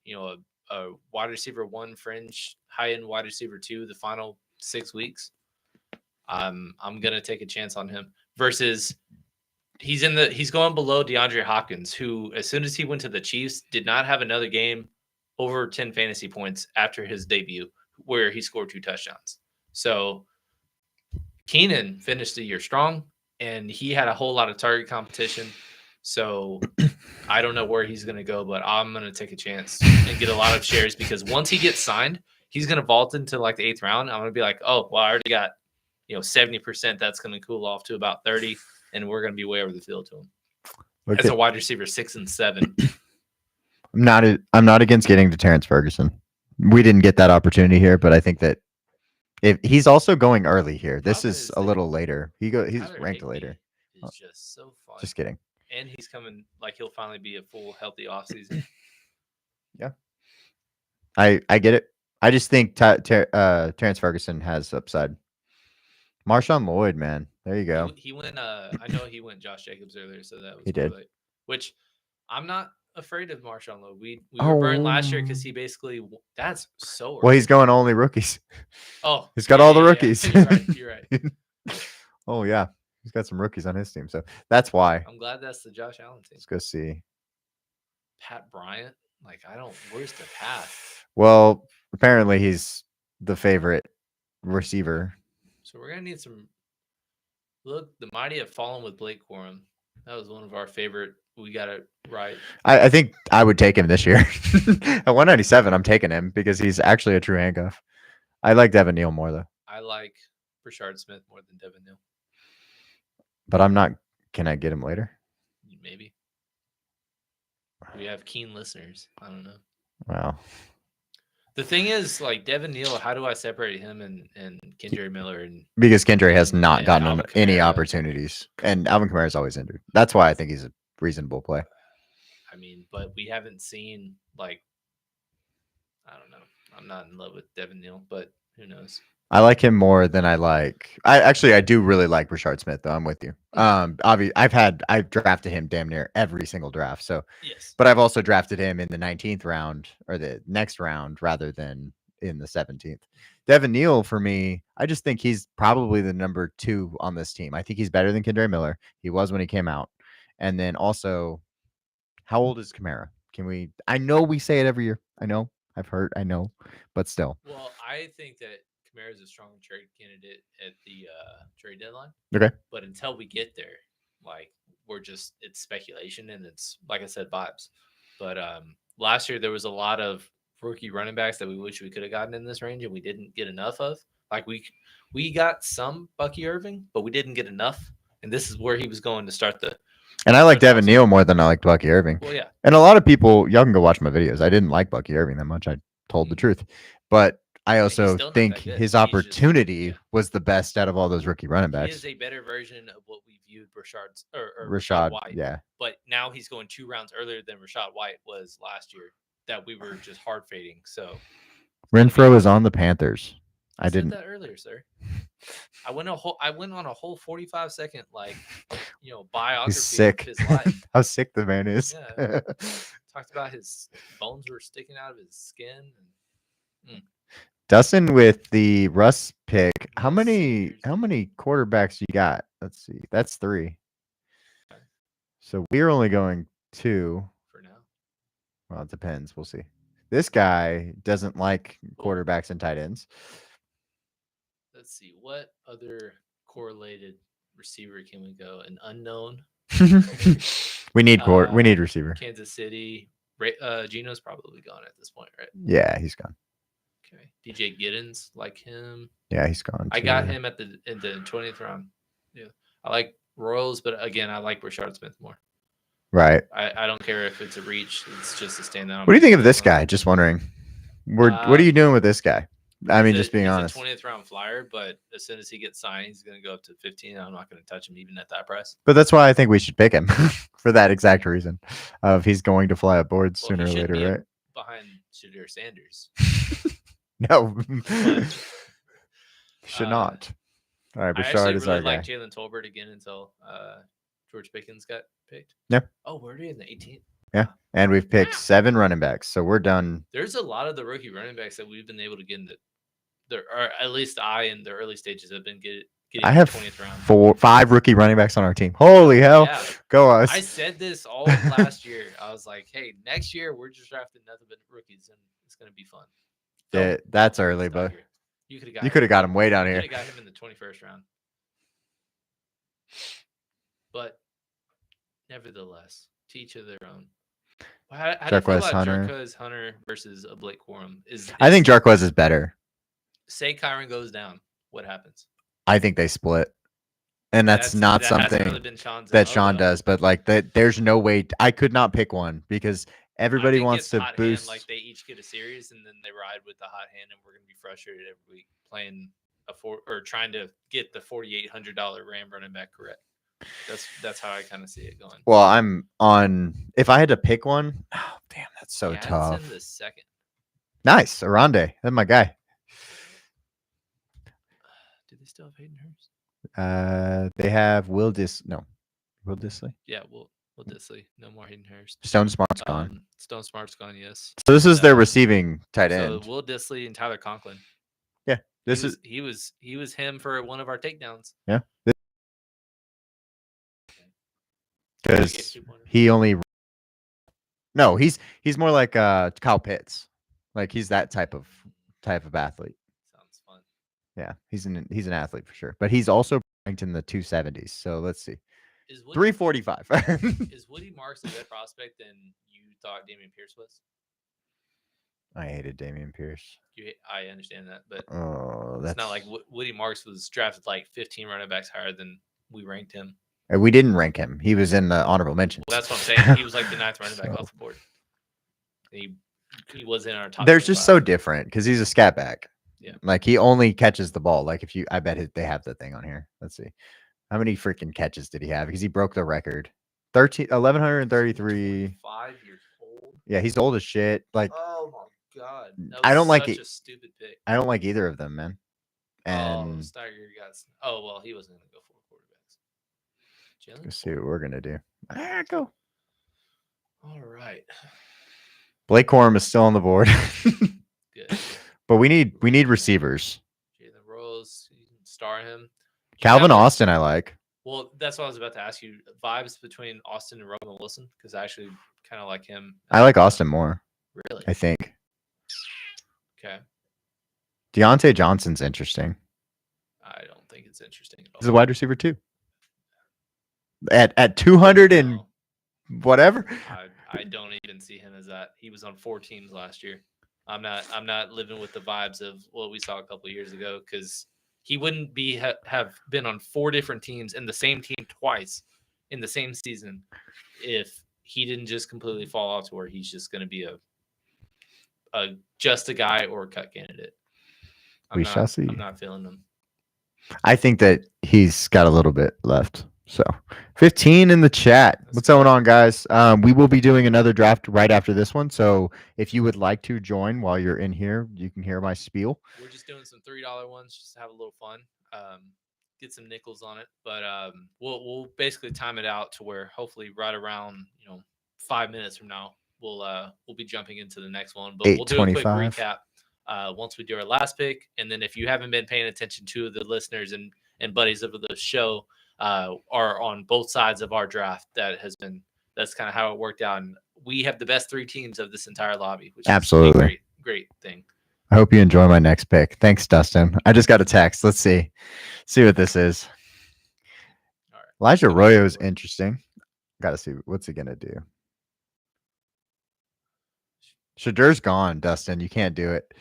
a wide receiver 1 fringe, high-end wide receiver 2 the final 6 weeks, I'm going to take a chance on him versus he's going below DeAndre Hopkins, who as soon as he went to the Chiefs did not have another game over 10 fantasy points after his debut where he scored 2 touchdowns. So Keenan finished the year strong and he had a whole lot of target competition. So I don't know where he's going to go, but I'm going to take a chance and get a lot of shares because once he gets signed, he's going to vault into like the 8th round. I'm going to be like, oh, well, I already got 70%. That's going to cool off to about 30, and we're going to be way over the field to him. As a wide receiver 6 and 7. I'm not against getting to Terrence Ferguson. We didn't get that opportunity here, but I think that if he's also going early here. This is a little later. He's ranked later. It's just so fun. Just kidding. And he's coming, like he'll finally be a full healthy offseason. Yeah. I get it. I just think Terrence Ferguson has upside. Marshawn Lloyd, man. There you go. He went I know he went Josh Jacobs earlier, so that was he did. Which I'm not afraid of Marshawn Lloyd. We were burned last year because he basically that's so early. Well, he's going only rookies. Oh. He's got all the rookies. Yeah. You're right. Oh yeah. He's got some rookies on his team, so that's why. I'm glad that's the Josh Allen team. Let's go see. Pat Bryant? Where's the path? Well, apparently he's the favorite receiver. So we're going to need some. Look, the mighty have fallen with Blake Corum. That was one of our favorite. We got it right. I think I would take him this year. At 197, I'm taking him because he's actually a true handcuff. I like Devin Neal more, though. I like Rashard Smith more than Devin Neal. But I'm not. Can I get him later? Maybe. We have keen listeners. I don't know. Wow. The thing is, like Devin Neal, how do I separate him and Kendra Miller? Because Kendra has not gotten him any opportunities, and Alvin Kamara is always injured. That's why I think he's a reasonable play. I mean, but we haven't seen I don't know. I'm not in love with Devin Neal, but who knows? I like him more than I like. I do really like Rashard Smith, though. I'm with you. Obviously, I've drafted him damn near every single draft. So yes, but I've also drafted him in the 19th round or the next round rather than in the 17th. Devin Neal, for me, I just think he's probably the number 2 on this team. I think he's better than Kendra Miller. He was when he came out. And then also, how old is Kamara? I know we say it every year. I know. I've heard. I know. But still. Well, I think that Kamara is a strong trade candidate at the trade deadline. Okay. But until we get there, it's speculation and it's, like I said, vibes. But last year there was a lot of rookie running backs that we wish we could have gotten in this range and we didn't get enough of. Like we got some Bucky Irving, but we didn't get enough. And this is where he was going to start the. And I like Devin Neal more than I like Bucky Irving. Well, yeah. And a lot of people, y'all can go watch my videos. I didn't like Bucky Irving that much. I told the truth. But I he's also still not think that good. his He's just- opportunity yeah. was the best out of all those rookie running He backs. is a better version of what we viewed Rashard's or Rashad, White. yeah. But now he's going 2 rounds earlier than Rashad White was last year that we were just hard fading. So Renfro is on the Panthers. I I said didn't. that earlier, sir. I went on a whole 45-second biography He's sick. of his life. How sick the man is. Yeah. Talked about his bones were sticking out of his skin. Dustin with the Russ pick. How No many seniors. quarterbacks you got? Let's see. That's 3. So we're only going 2. For now. Well, it depends. We'll see. This guy doesn't like Cool. quarterbacks and tight ends. Let's see. What other correlated receiver can we go? An unknown. we need receiver. Kansas City. Gino's probably gone at this point, right? Yeah, he's gone. Okay. DJ Giddens, like him. Yeah, he's gone. I got him in the 20th round. Yeah. I like Royals, but again, I like Rashard Smith more. Right. I don't care if it's a reach. It's just a standout. What do you think of this guy? Just wondering. What are you doing with this guy? I mean, just being honest. He's a 20th round flyer, but as soon as he gets signed, he's going to go up to 15. I'm not going to touch him even at that price. But that's why I think we should pick him for that exact reason of he's going to fly aboard sooner or later, right? Behind Shadir Sanders. No. Should not. All right, Bashard is our guy. I like Jalen Tolbert again until George Pickens got picked. Yeah. Oh, we're in the 18th. Yeah. And we've picked 7 running backs, so we're done. There's a lot of the rookie running backs that we've been able to get in or at least I in the early stages have been getting I have 20th round. 5 rookie running backs on our team. Holy hell. Yeah. Go us. I said this all last year. I was like, hey, next year we're just drafting nothing but rookies and it's going to be fun. Yeah, that's early, but you could have got him way down here. You could have got him in the 21st round. But nevertheless, to each of their own. How do you feel about Jarquez Hunter versus a Blake Corum? I think Jarquez is better. Say Kyron goes down. What happens? I think they split. And that's not something really that Sean does. But like there's no way. I could not pick one because everybody wants to boost. Like they each get a series and then they ride with the hot hand, and we're going to be frustrated every week playing trying to get the $4,800 Ram running back correct. That's how I kind of see it going. Well, I'm on. If I had to pick one, oh damn, that's so tough. The second. Nice, Arande. That's my guy. Do they still have Hayden Hurst? They have Will Dissly. Yeah, Will Dissly. No more Hayden Hurst. Stone Smart's gone. Stone Smart's gone. Yes. So this is their receiving tight end. So Will Dissly and Tyler Conklin. Yeah, he was him for one of our takedowns. Yeah. Because he only he's more like Kyle Pitts, like he's that type of athlete. Sounds fun. Yeah, he's an athlete for sure, but he's also ranked in the 270s. So let's see, 345. Is Woody Marks a better prospect than you thought Dameon Pierce was? I hated Dameon Pierce. I understand that, but it's not like Woody Marks was drafted like 15 running backs higher than we ranked him. We didn't rank him. He was in the honorable mentions. Well, that's what I'm saying. He was like the 9th running back off the board. He was in our top. They're just so different because he's a scat back. Yeah. Like he only catches the ball. Like I bet they have the thing on here. Let's see. How many freaking catches did he have? Because he broke the record. 1,133. 5 years old. Yeah, he's old as shit. Like, oh my god. I don't like it. A stupid pick. I don't like either of them, man. And Steiger got. Oh well, he wasn't gonna go for quarterbacks. Let's see what we're gonna do. Go. All right. Blake Corum is still on the board. Good. But we need receivers. Jalen Rose, you can star him. Calvin Austin, I like. Well, that's what I was about to ask you. Vibes between Austin and Roman Wilson, because I actually kind of like him. I like Austin more. Really? I think. Okay. Deontay Johnson's interesting. I don't think it's interesting at all. He's a wide receiver too. At 200 and whatever. I don't even see him as that. He was on 4 teams last year. I'm not living with the vibes of what we saw a couple of years ago, because he wouldn't have been on 4 different teams and the same team twice in the same season if he didn't just completely fall off to where he's just going to be just a guy or a cut candidate. We shall see. I'm not feeling him. I think that he's got a little bit left. So 15 in the chat. That's What's good. going on, guys? We will be doing another draft right after this one. So if you would like to join while you're in here, you can hear my spiel. We're just doing some $3 ones just to have a little fun. Get some nickels on it. But we'll basically time it out to where hopefully right around 5 minutes from now we'll be jumping into the next one. But we'll do a quick 8:25. recap once we do our last pick. And then if you haven't been paying attention to the listeners and buddies of the show are on both sides of our draft, that's kind of how it worked out. And we have the best 3 teams of this entire lobby, which Absolutely. is a great, great thing. I hope you enjoy my next pick. Thanks, Dustin. I just got a text. Let's see what this is. All right. Elijah Arroyo is interesting. Got to see what's he gonna do. Shadur's gone, Dustin. You can't do it.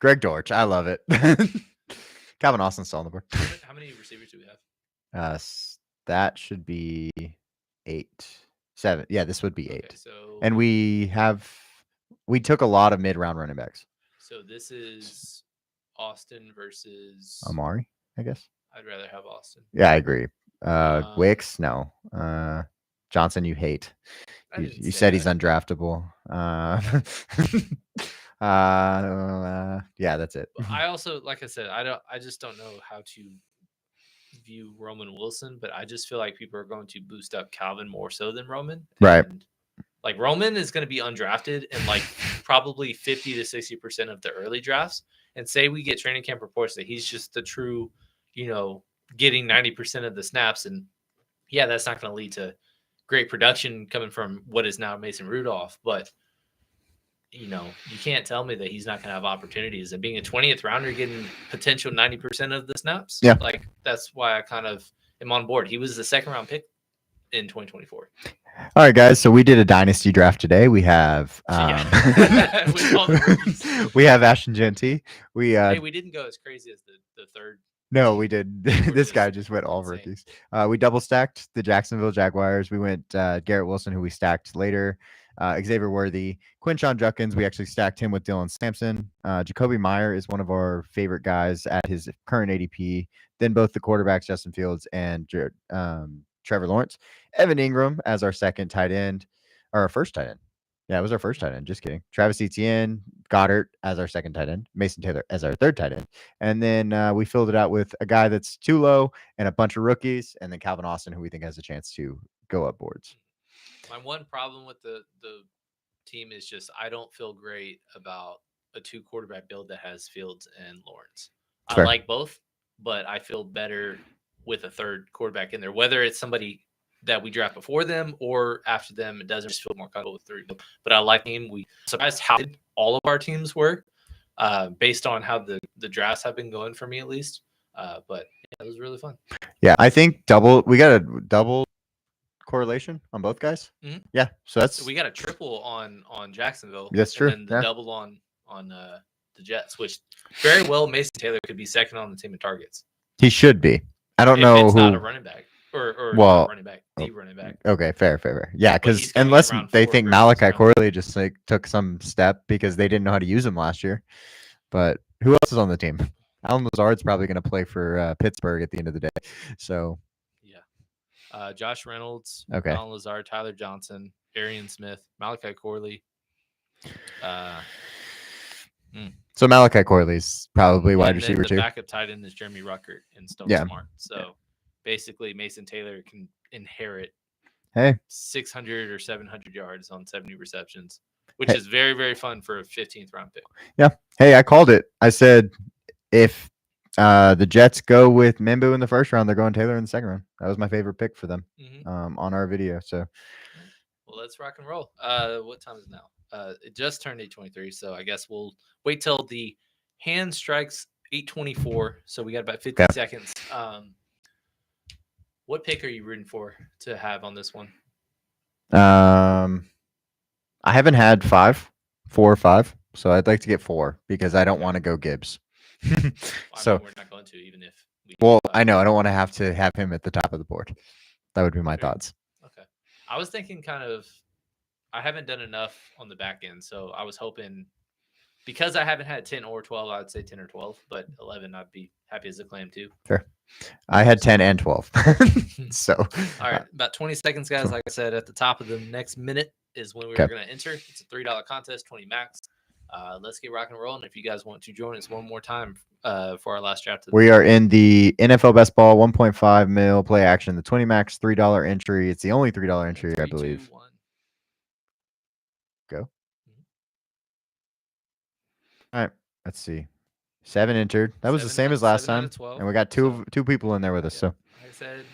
Greg Dortch, I love it. Calvin Austin's still on the board. How many receivers do we have? That should be 8, 7. Yeah, this would be 8. Okay, so And we took a lot of mid-round running backs. So this is Austin versus Amari, I guess. I'd rather have Austin. Yeah, I agree. Wicks, no. Johnson, you hate. You said he's undraftable. Yeah, that's it. But I also, like I said, I just don't know how to view Roman Wilson, but I just feel like people are going to boost up Calvin more so than Roman. Right. And like Roman is going to be undrafted in like probably 50 to 60% of the early drafts. And say we get training camp reports that he's just the true, getting 90% of the snaps. And yeah, that's not going to lead to great production coming from what is now Mason Rudolph. But, you can't tell me that he's not going to have opportunities. And being a 20th rounder, getting potential 90% of the snaps. Yeah. Like that's why I kind of am on board. He was the 2nd round pick in 2024. All right, guys. So we did a dynasty draft today. We have we have Ashton Genty. We didn't go as crazy as the third. No, we did. This guy just went all rookies. We double stacked the Jacksonville Jaguars. We went Garrett Wilson, who we stacked later. Xavier Worthy, Quinshon Judkins. We actually stacked him with Dylan Sampson. Jacoby Meyer is one of our favorite guys at his current ADP. Then both the quarterbacks, Justin Fields and Trevor Lawrence. Evan Ingram as our second tight end, or our first tight end. Yeah, it was our first tight end. Just kidding. Travis Etienne, Goddard as our second tight end, Mason Taylor as our third tight end. And then we filled it out with a guy that's too low and a bunch of rookies, and then Calvin Austin, who we think has a chance to go up boards. My one problem with the team is just I don't feel great about a 2 quarterback build that has Fields and Lawrence. Fair. I like both, but I feel better with a 3rd quarterback in there, whether it's somebody that we draft before them or after them. It doesn't just feel more comfortable with 3. But I like him. We surprised how all of our teams were based on how the drafts have been going for me at least. But yeah, it was really fun. Yeah, I think we got a double correlation on both guys. Mm-hmm. Yeah, so we got a triple on Jacksonville. That's true. And then the double on the Jets, which very well Mason Taylor could be 2nd on the team in targets. He should be. I don't know it's who. Not a running back or well, running back, the running back. Okay, fair. Yeah, because unless they think Malachi Corley just like took some step because they didn't know how to use him last year. But who else is on the team? Alan Lazard's probably going to play for Pittsburgh at the end of the day. So yeah, Josh Reynolds, okay, Alan Lazard, Tyler Johnson, Arian Smith, Malachi Corley. So Malachi Corley's probably wide receiver too. The backup tight end is Jeremy Ruckert and Stone Smart. So basically, Mason Taylor can inherit 600 or 700 yards on 70 receptions, which is very, very fun for a 15th round pick. Yeah. Hey, I called it. I said if the Jets go with Mimbu in the 1st round, they're going Taylor in the 2nd round. That was my favorite pick for them on our video. So, well, let's rock and roll. What time is it now? It just turned 8:23, so I guess we'll wait till the hand strikes 8:24. So we got about 50 seconds. What pick are you rooting for to have on this one? I haven't had 4 or 5, so I'd like to get 4 because I don't want to go Gibbs. So we're not going to, even if we. Well, I know I don't want to have him at the top of the board. That would be my thoughts. Okay, I was thinking I haven't done enough on the back end, so I was hoping Because I haven't had 10 or 12, I'd say 10 or 12, but 11, I'd be happy as a clam too. Fair. I had 10 and 12. So, all right, about 20 seconds, guys. Like I said, at the top of the next minute is when we're Okay. going to enter. It's a $3 contest, 20 max. Let's get rock and roll. And if you guys want to join us one more time for our last draft, we are in the NFL Best Ball 1.5 mil play action, the 20 max $3 entry. It's the only $3 entry, Three, I believe. 2, 1. Go. All right. Let's see. 7 entered. That was the same as last 7 out time. of 12. And we got two people in there with us. Yeah. So, like I said,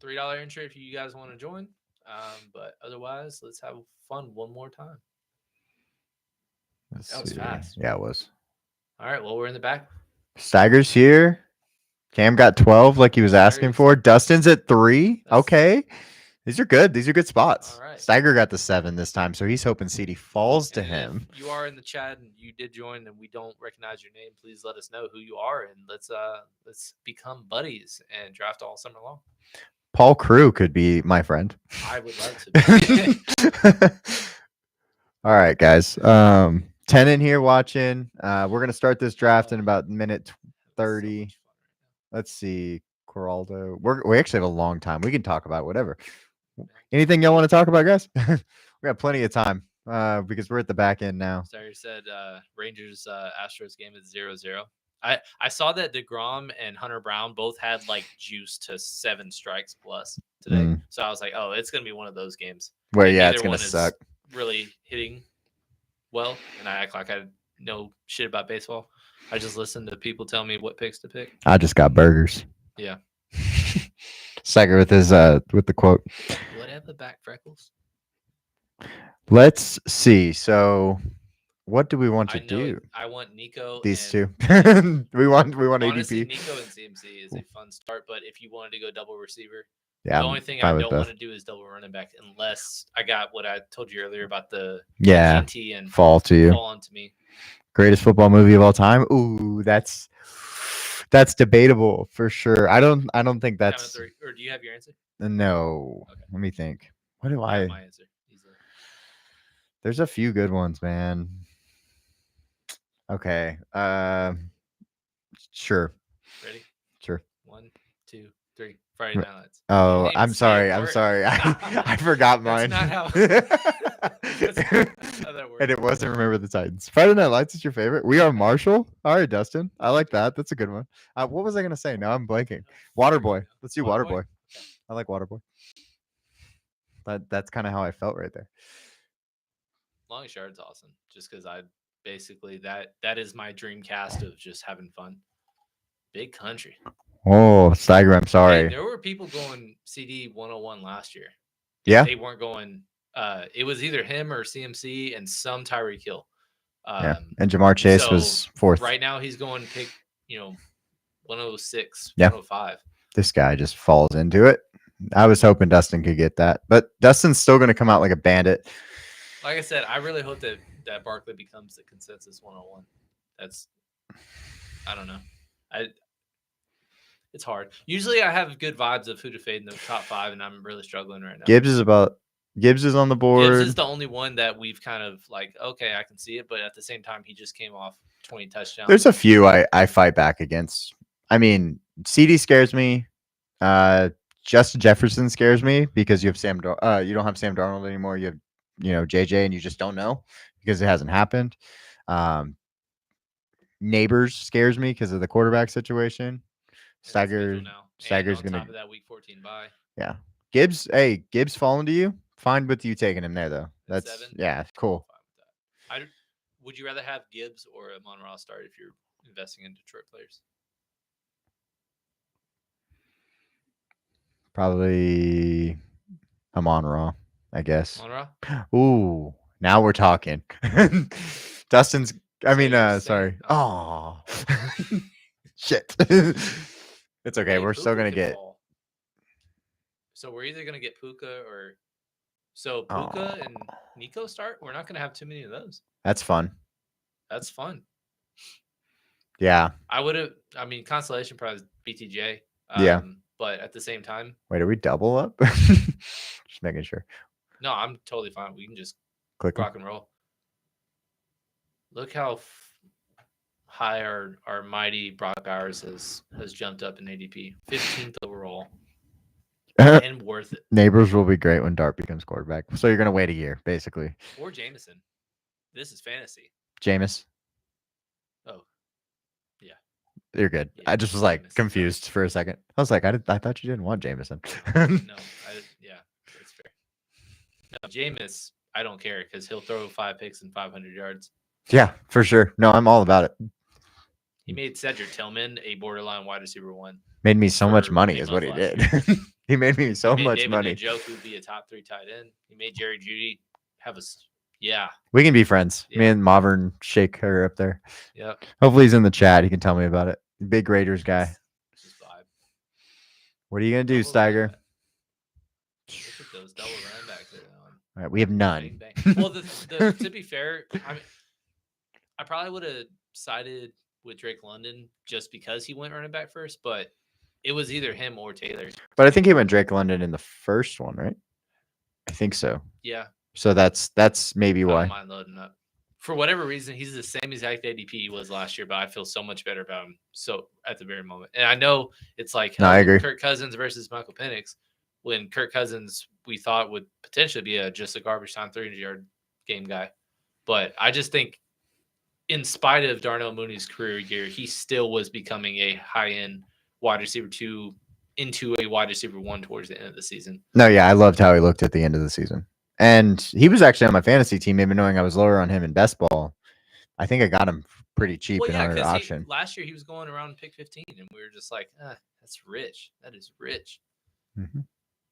$3 entry if you guys want to join. But otherwise, let's have fun one more time. let's That was see. fast. Yeah, it was. All right. Well, we're in the back. Steiger's here. Cam got 12 like he was asking for. Dustin's at 3. Okay. These are good. These are good spots. All right. Steiger got the 7 this time, so he's hoping CD falls to him. If you are in the chat and you did join and we don't recognize your name, please let us know who you are and let's become buddies and draft all summer long. Paul Crew could be my friend. I would love to be. All right, guys. 10 in here watching. We're gonna start this draft in about minute 30. Let's see. Coraldo. We actually have a long time. We can talk about whatever. Anything y'all want to talk about, guys? We got plenty of time because we're at the back end now. Sorry, said Rangers Astros game is 0-0. I saw that DeGrom and Hunter Brown both had like juice to 7 strikes plus today. So I was like, oh, it's gonna be one of those games where it's gonna suck. Really hitting well, and I act like I know shit about baseball. I just listen to people tell me what picks to pick. I just got burgers. Yeah. Steiger with his with the quote. Whatever back freckles. Let's see. So, what do we want to do? I want Nico. These two. we want honestly, ADP. Nico and CMC is a fun start, but if you wanted to go double receiver, yeah, the only thing I don't want to do is double running back unless I got what I told you earlier about the TNT and fall onto me. Greatest football movie of all time. Ooh, that's debatable for sure. I don't think that's. Or do you have your answer? No. Okay. Let me think. What do I? My answer. Easily. There's a few good ones, man. Okay. Sure. Ready? Sure. 1, 2, 3. Friday Night Lights. Oh, I'm sorry. I forgot mine. That's not how that works. And it wasn't Remember the Titans. Friday Night Lights is your favorite? We Are Marshall? All right, Dustin. I like that. That's a good one. What was I going to say? Now I'm blanking. Waterboy. Let's do Waterboy. I like Waterboy. That's kind of how I felt right there. Longest Yard's awesome. Just because I basically that is my dream cast of just having fun. Big country. Oh, Steiger, I'm sorry. Hey, there were people going CD 101 last year. Yeah. They weren't going. It was either him or CMC and some Tyreek Hill. Yeah. And Jamar Chase was 4th. Right now he's going pick, 106, yeah. 105. This guy just falls into it. I was hoping Dustin could get that, but Dustin's still going to come out like a bandit. Like I said, I really hope that Barkley becomes the consensus 101. I don't know. It's hard. Usually I have good vibes of who to fade in the top 5, and I'm really struggling right now. Gibbs is on the board. Gibbs is the only one that we've kind of like, okay, I can see it, but at the same time, he just came off 20 touchdowns. There's a few I fight back against. I mean, CD scares me. Justin Jefferson scares me because you have you don't have Sam Darnold anymore. You have, JJ, and you just don't know because it hasn't happened. Neighbors scares me because of the quarterback situation. Steiger's on gonna top of that week 14 bye. Yeah. Gibbs falling to you. Fine with you taking him there though. That's 7? Yeah, cool. Would you rather have Gibbs or Amon-Ra start if you're investing in Detroit players? Probably Amon-Ra, I guess. Amon-Ra? Ooh, now we're talking. Dustin's. Sorry. Oh, shit. It's okay. We're still gonna get. Fall. So we're either gonna get Puka or. So Puka and Nico start. We're not gonna have too many of those. That's fun. That's fun. Yeah. I would have. I mean, consolation prize BTJ. Yeah. But at the same time. Wait, are we double up? Just making sure. No, I'm totally fine. We can just click rock and roll. Look how high our mighty Brock Bowers has jumped up in ADP, 15th overall, and worth it. Neighbors will be great when Dart becomes quarterback. So you're gonna wait a year, basically. Or Jameson. This is fantasy. Jameis, Oh, yeah. you're good. Yeah, I just was like Jameis, confused for a second. I was like, I thought you didn't want Jameson. No, yeah, that's fair. No, Jameis, I don't care because he'll throw 5 picks and 500 yards. Yeah, for sure. No, I'm all about it. He made Cedric Tillman a borderline wide receiver 1. Made me so much for money, a is what he month last did. year. He made me so He made much David money. Njoku be a top 3 tight end. He made Jerry Judy have yeah. We can be friends. Me Yeah. and Mavern shake her up there. Yep. Hopefully he's in the chat. He can tell me about it. Big Raiders guy. Just vibe. What are you gonna do, Double running Steiger? back. Look at those double running backs they're on. All right, we have none. Bang, bang. Well, to be fair, I mean, I probably would have sided with Drake London just because he went running back first, but it was either him or Taylor. But I think he went Drake London in the first one, right? I think so. Yeah. So that's maybe I why. don't mind loading up. For whatever reason, he's the same exact ADP he was last year, but I feel so much better about him. So at the very moment, and I know it's like No, I agree. Kirk Cousins versus Michael Penix, when Kirk Cousins we thought would potentially be just a garbage time 300-yard game guy, but I just think, in spite of Darnell Mooney's career year, he still was becoming a high-end wide receiver 2 into a wide receiver 1 towards the end of the season. No, yeah, I loved how he looked at the end of the season. And he was actually on my fantasy team, even knowing I was lower on him in best ball. I think I got him pretty cheap in our auction. Last year he was going around pick 15, and we were just like, that's rich. That is rich. Mm-hmm.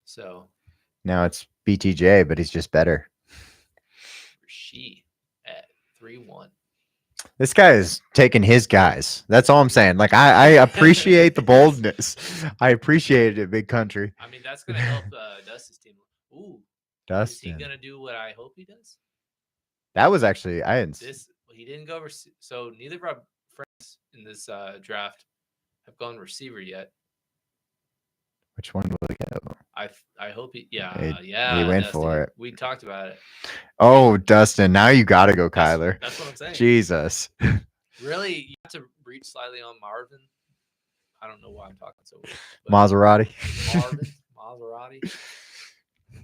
So now it's BTJ, but he's just better. She at 3-1. This guy is taking his guys. That's all I'm saying. Like I appreciate the boldness. I appreciate it, big country. I mean, that's gonna help Dustin's team. Ooh, Dustin. Is he gonna do what I hope he does? That was actually He didn't go so neither of our friends in this draft have gone receiver yet. Which one will he go? I hope he He Dustin. went for it. We talked about it. Oh, Dustin, now you gotta go Kyler. That's what I'm saying. Jesus. Really, you have to reach slightly on Marvin. I don't know why I'm talking so weird. Maserati. Maserati.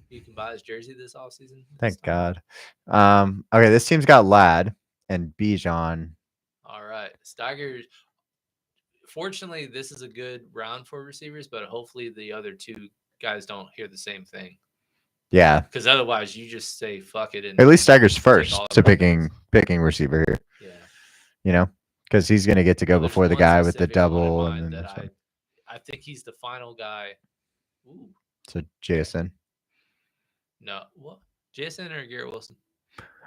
You can buy his jersey this offseason. Thank God. Okay, this team's got Ladd and Bijan. All right. Steiger. Fortunately, this is a good round for receivers, but hopefully the other two guys don't hear the same thing. Yeah. Because otherwise you just say fuck it. And at least Steiger's first to picking receiver here. Yeah. You know? Because he's gonna get to go before the guy with the double and then I think he's the final guy. Ooh. So JSN. No, what? JSN or Garrett Wilson?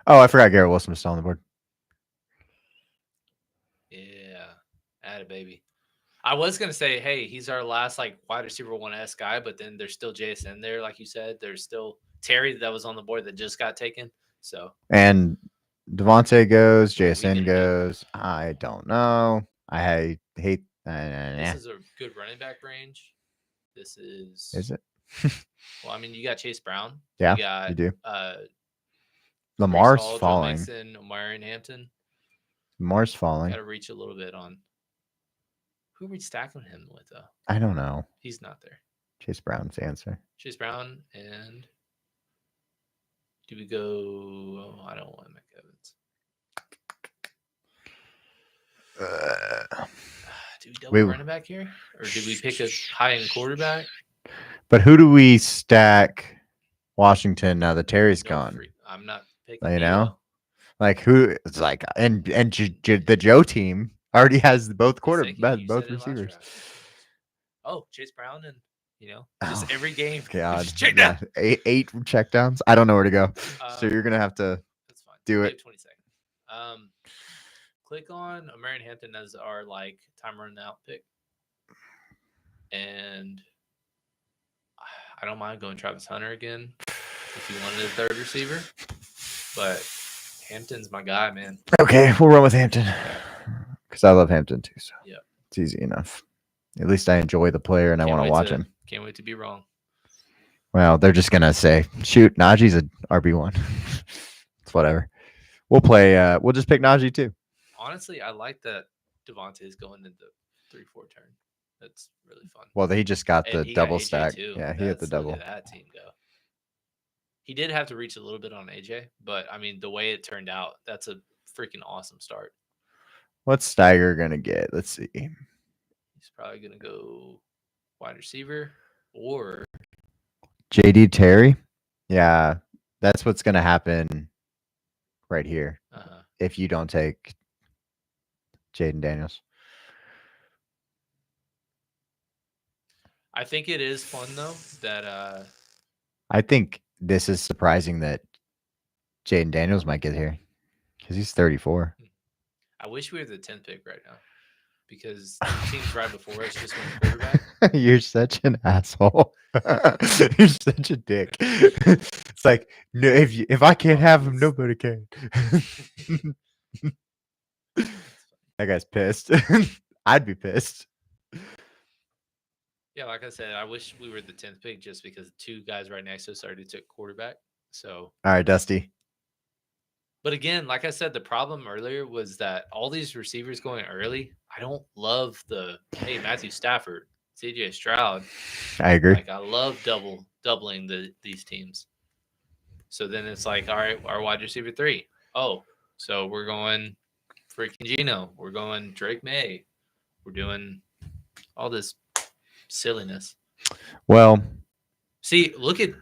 Oh, I forgot Garrett Wilson was still on the board. Yeah, add a baby. I was gonna say, hey, he's our last like wide receiver 1S guy, but then there's still JSN there, like you said. There's still Terry that was on the board that just got taken. So and Devontae goes, JSN goes. I don't know. I hate. This is a good running back range. This is. Is it? Well, I mean, you got Chase Brown. Yeah, you do. Lamar's falling. Mixon, Omarion Hampton. Lamar's falling. Got to reach a little bit on. Who are we stacking him with, though? I don't know. He's not there. Chase Brown's the answer. Chase Brown and. Do we go? Oh, I don't want Mike Evans. Do we double running back here, or did we pick a high-end quarterback? But who do we stack Washington now that Terry's gone? I'm not picking. You know, like who? It's like and the Joe team already has both both receivers. Oh, Chase Brown and just every game. God, check down. 8 checkdowns. I don't know where to go, so you're gonna have to that's fine. do it. 20 seconds. Click on Omarion Hampton as our time run out pick, and I don't mind going Travis Hunter again if you wanted a third receiver, but Hampton's my guy, man. Okay, we'll run with Hampton because I love Hampton too. So yeah, it's easy enough. At least I enjoy the player and I want to watch him. Can't wait to be wrong. Well, they're just gonna say, "Shoot, Najee's a RB1." It's whatever. We'll play. We'll just pick Najee too. Honestly, I like that Devontae's going into 3-4 turn. That's really fun. Well, he just got And the he got double AJ stack. too. Yeah, he hit the Look double. at that team go. He did have to reach a little bit on AJ, but I mean, the way it turned out, that's a freaking awesome start. What's Steiger gonna get? Let's see. He's probably gonna go wide receiver or JD Terry. Yeah, that's what's gonna happen right here if you don't take Jaden Daniels. I think it is fun though that I think this is surprising that Jaden Daniels might get here because he's 34. I wish we were the 10th pick right now because the teams right before us just went quarterback. You're such an asshole. You're such a dick. It's like, no, if I can't have him, nobody can. That guy's pissed. I'd be pissed. Yeah, like I said, I wish we were the 10th pick just because two guys right next to us already took quarterback. So, all right, Dusty. But again, like I said, the problem earlier was that all these receivers going early, I don't love hey, Matthew Stafford, CJ Stroud. I agree. Like I love doubling these teams. So then it's like, all right, our wide receiver 3. Oh, so we're going freaking Geno. We're going Drake May. We're doing all this silliness. Well, see, look at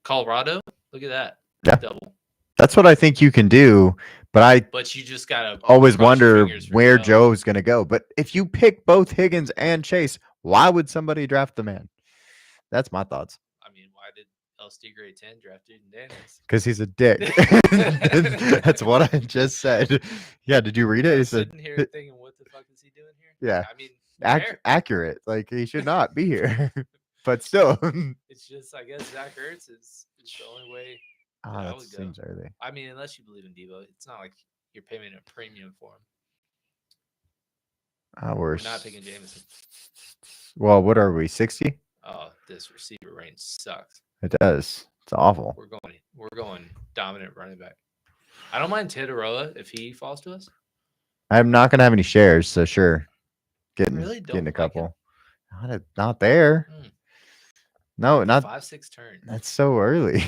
Colorado. Look at that. Yeah. Double. That's what I think you can do, but you just gotta always wonder where Joe's gonna go. But if you pick both Higgins and Chase, why would somebody draft the man? That's my thoughts. I mean, why did LSD grade 10 draft Jaden Daniels? Because he's a dick. That's what I just said. Yeah, did you read it? He's sitting here thinking, what the fuck is he doing here? Yeah. I mean, accurate. Like he should not be here. But still. It's just, I guess Zach Ertz is the only way that seems early. I mean, unless you believe in Devo, it's not like you're paying a premium for him. We're not picking Jameson. Well, what are we, 60? Oh, this receiver range sucks. It does. It's awful. We're going dominant running back. I don't mind Tedoroa if he falls to us. I'm not gonna have any shares, so sure. Getting a couple. Not there. No, not 5-6 turn. That's so early.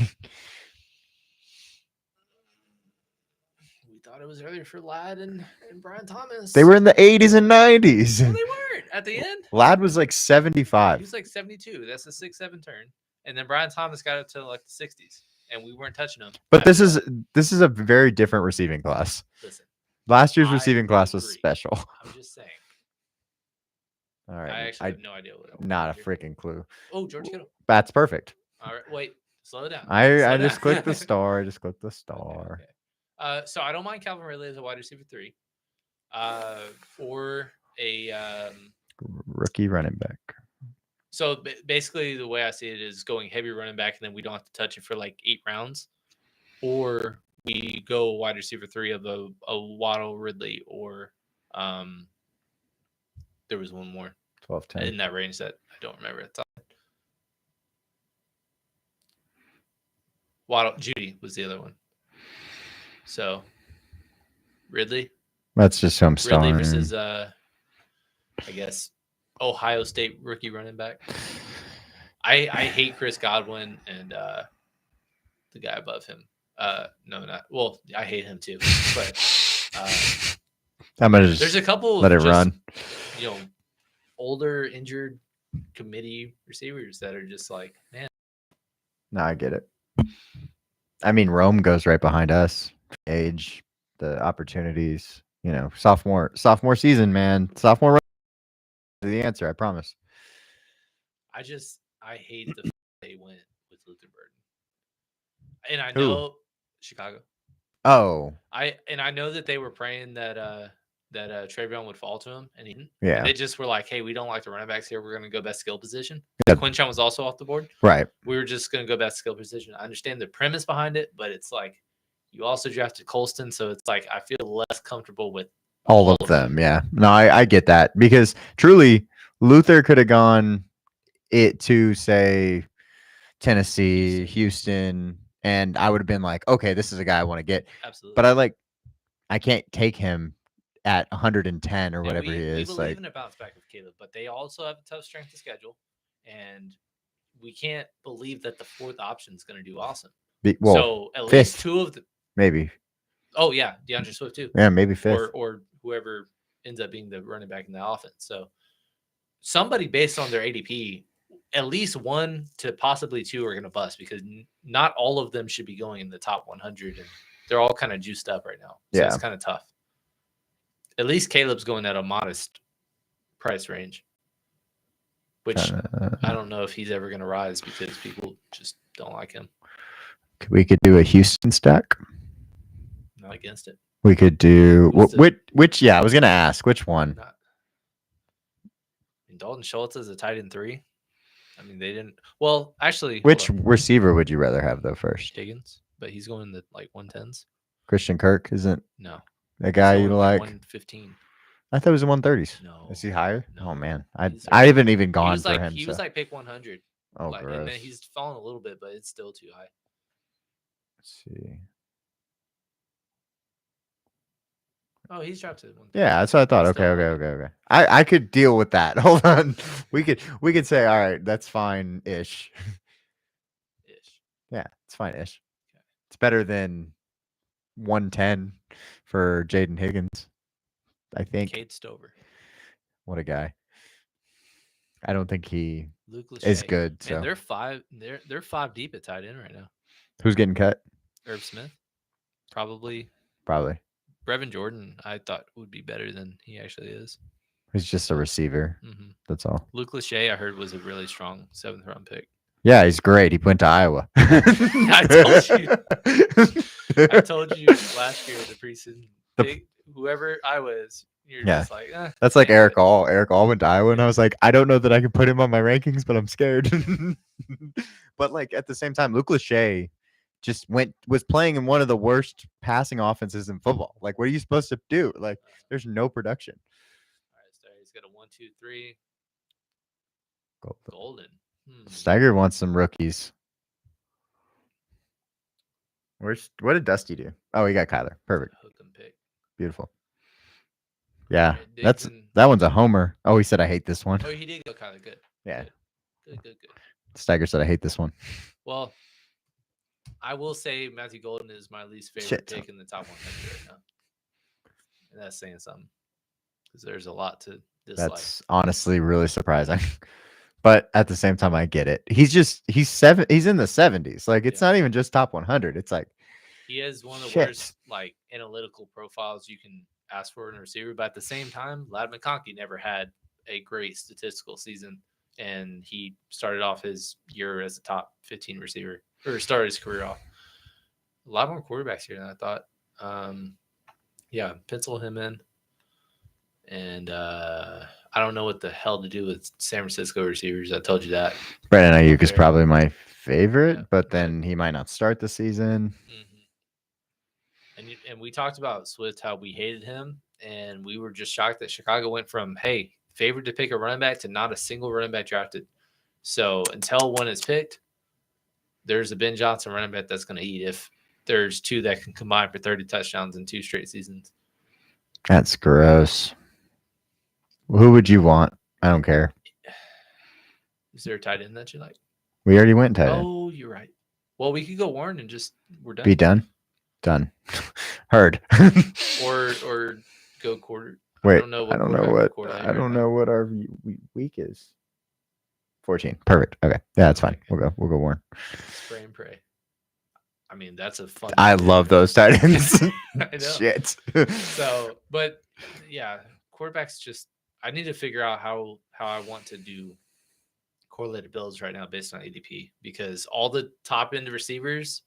We thought it was earlier for Ladd and Brian Thomas. They were in the 80s and 90s. No, they weren't at the end. Ladd was like 75. He was like 72. That's a 6-7 turn. And then Brian Thomas got up to like the 60s, and we weren't touching him. But this is a very different receiving class. Listen, last year's receiving class was special. I'm just saying. All right. I actually have no idea what. Not a freaking clue. Oh, George Kittle. That's perfect. All right, wait. Slow down. I just clicked the star. Okay. So I don't mind Calvin Ridley as a wide receiver 3, or a rookie running back. So basically, the way I see it is going heavy running back, and then we don't have to touch it for like 8 rounds, or we go wide receiver 3 of a Waddle, Ridley, or there was one more 12-10 in that range that I don't remember at the time. Waddle, Judy was the other one. So Ridley. That's just who I'm starting. Ridley versus I guess Ohio State rookie running back. I hate Chris Godwin and the guy above him. No, not well. I hate him too. But I'm gonna just there's a couple. Let it run. Older injured committee receivers that are just like, man. No, I get it. I mean, Rome goes right behind us. Age, the opportunities. Sophomore season, man. Sophomore run is the answer. I promise. I hate the they went with Luther Burden, and I know Chicago. Oh, I know that they were praying that Trayvon would fall to him, and he didn't. Yeah, and they just were like, "Hey, we don't like the running backs here. We're going to go best skill position." Yeah. Quinchon was also off the board, right? We were just going to go best skill position. I understand the premise behind it, but it's like you also drafted Colston, so it's like I feel less comfortable with all of them. Yeah, no, I get that because truly, Luther could have gone it to say Tennessee, Houston, and I would have been like, okay, this is a guy I want to get. Absolutely. But I can't take him at 110 or And whatever we he is. believe Like, in a bounce back of Caleb, but they also have a tough strength of schedule, and we can't believe that the fourth option is going to do awesome. well, So at least fifth, two of the. maybe. Oh yeah, DeAndre Swift too, Yeah, maybe fifth. or whoever ends up being the running back in the offense. So somebody based on their ADP, at least one to possibly two are going to bust because not all of them should be going in the top 100, and they're all kind of juiced up right now. So it's kind of tough. At least Caleb's going at a modest price range, which I don't know if he's ever going to rise because people just don't like him. We could do a Houston stack. Not against it. We could do which? Yeah, I was gonna ask which one. Dalton Schultz is a tight end 3. I mean, they didn't. Well, actually, which receiver would you rather have though first? Higgins, but he's going the like 110s. Christian Kirk isn't no a guy you like. 115. I thought it was in 130s. No, is he higher? No. Oh man, I haven't even gone for him. He was like pick 100. Oh, gross. And then he's fallen a little bit, but it's still too high. Let's see. Oh, he's dropped to 130. Yeah, that's what I thought. Okay. I could deal with that. Hold on. We could say, all right, that's fine ish. Yeah, it's fine ish. Okay. It's better than 110 for Jaden Higgins, I think. Cade Stover. What a guy. I don't think he is good. Man, so they're 5 deep at tight end right now. Who's getting cut? Irv Smith. Probably. Brevin Jordan, I thought would be better than he actually is. He's just a receiver. Mm-hmm. That's all. Luke Lachey, I heard, was a really strong 7th round pick. Yeah, he's great. He went to Iowa. I told you last year the preseason pick, whoever Iowa is, you're just like, that's like Eric All. Eric All went to Iowa, and I was like, I don't know that I can put him on my rankings, but I'm scared. But like at the same time, Luke Lachey just was playing in one of the worst passing offenses in football. Like, what are you supposed to do? Like, there's no production. All right, so he's got a 1, 2, 3. Golden. Steiger wants some rookies. What did Dusty do? Oh, he got Kyler. Perfect. Hook and pick. Beautiful. Yeah, that one's a homer. Oh, he said I hate this one. Oh, he did go Kyler. Good. Yeah. Good. Steiger said I hate this one. Well, I will say Matthew Golden is my least favorite pick in the top 100 right now. And that's saying something. Because there's a lot to dislike. That's honestly really surprising. But at the same time, I get it. He's in the 70s. Like, it's not even just top 100. It's like he has one of the worst like analytical profiles you can ask for in a receiver. But at the same time, Ladd McConkey never had a great statistical season. And he started off his year as a top 15 receiver, or started his career off. A lot more quarterbacks here than I thought. Yeah, pencil him in. And I don't know what the hell to do with San Francisco receivers. I told you that. Brandon Ayuk is probably my favorite, but then he might not start the season. Mm-hmm. And we talked about Swift, how we hated him, and we were just shocked that Chicago went from, hey, favored to pick a running back to not a single running back drafted. So until one is picked, there's a Ben Johnson running back that's going to eat if there's 2 that can combine for 30 touchdowns in 2 straight seasons. That's gross. Who would you want? I don't care. Is there a tight end that you like? We already went tight end. Oh, you're right. Well, we could go Warren and we're done. Be done? Done. Heard. or go quarter. Wait, I don't know what our week is. 14. Perfect. Okay. Yeah, that's fine. We'll go Warren. Spray and pray. I mean, that's a fun. I love those tight ends. I know. Shit. So, but yeah, quarterbacks just. I need to figure out how I want to do correlated builds right now based on ADP, because all the top end receivers,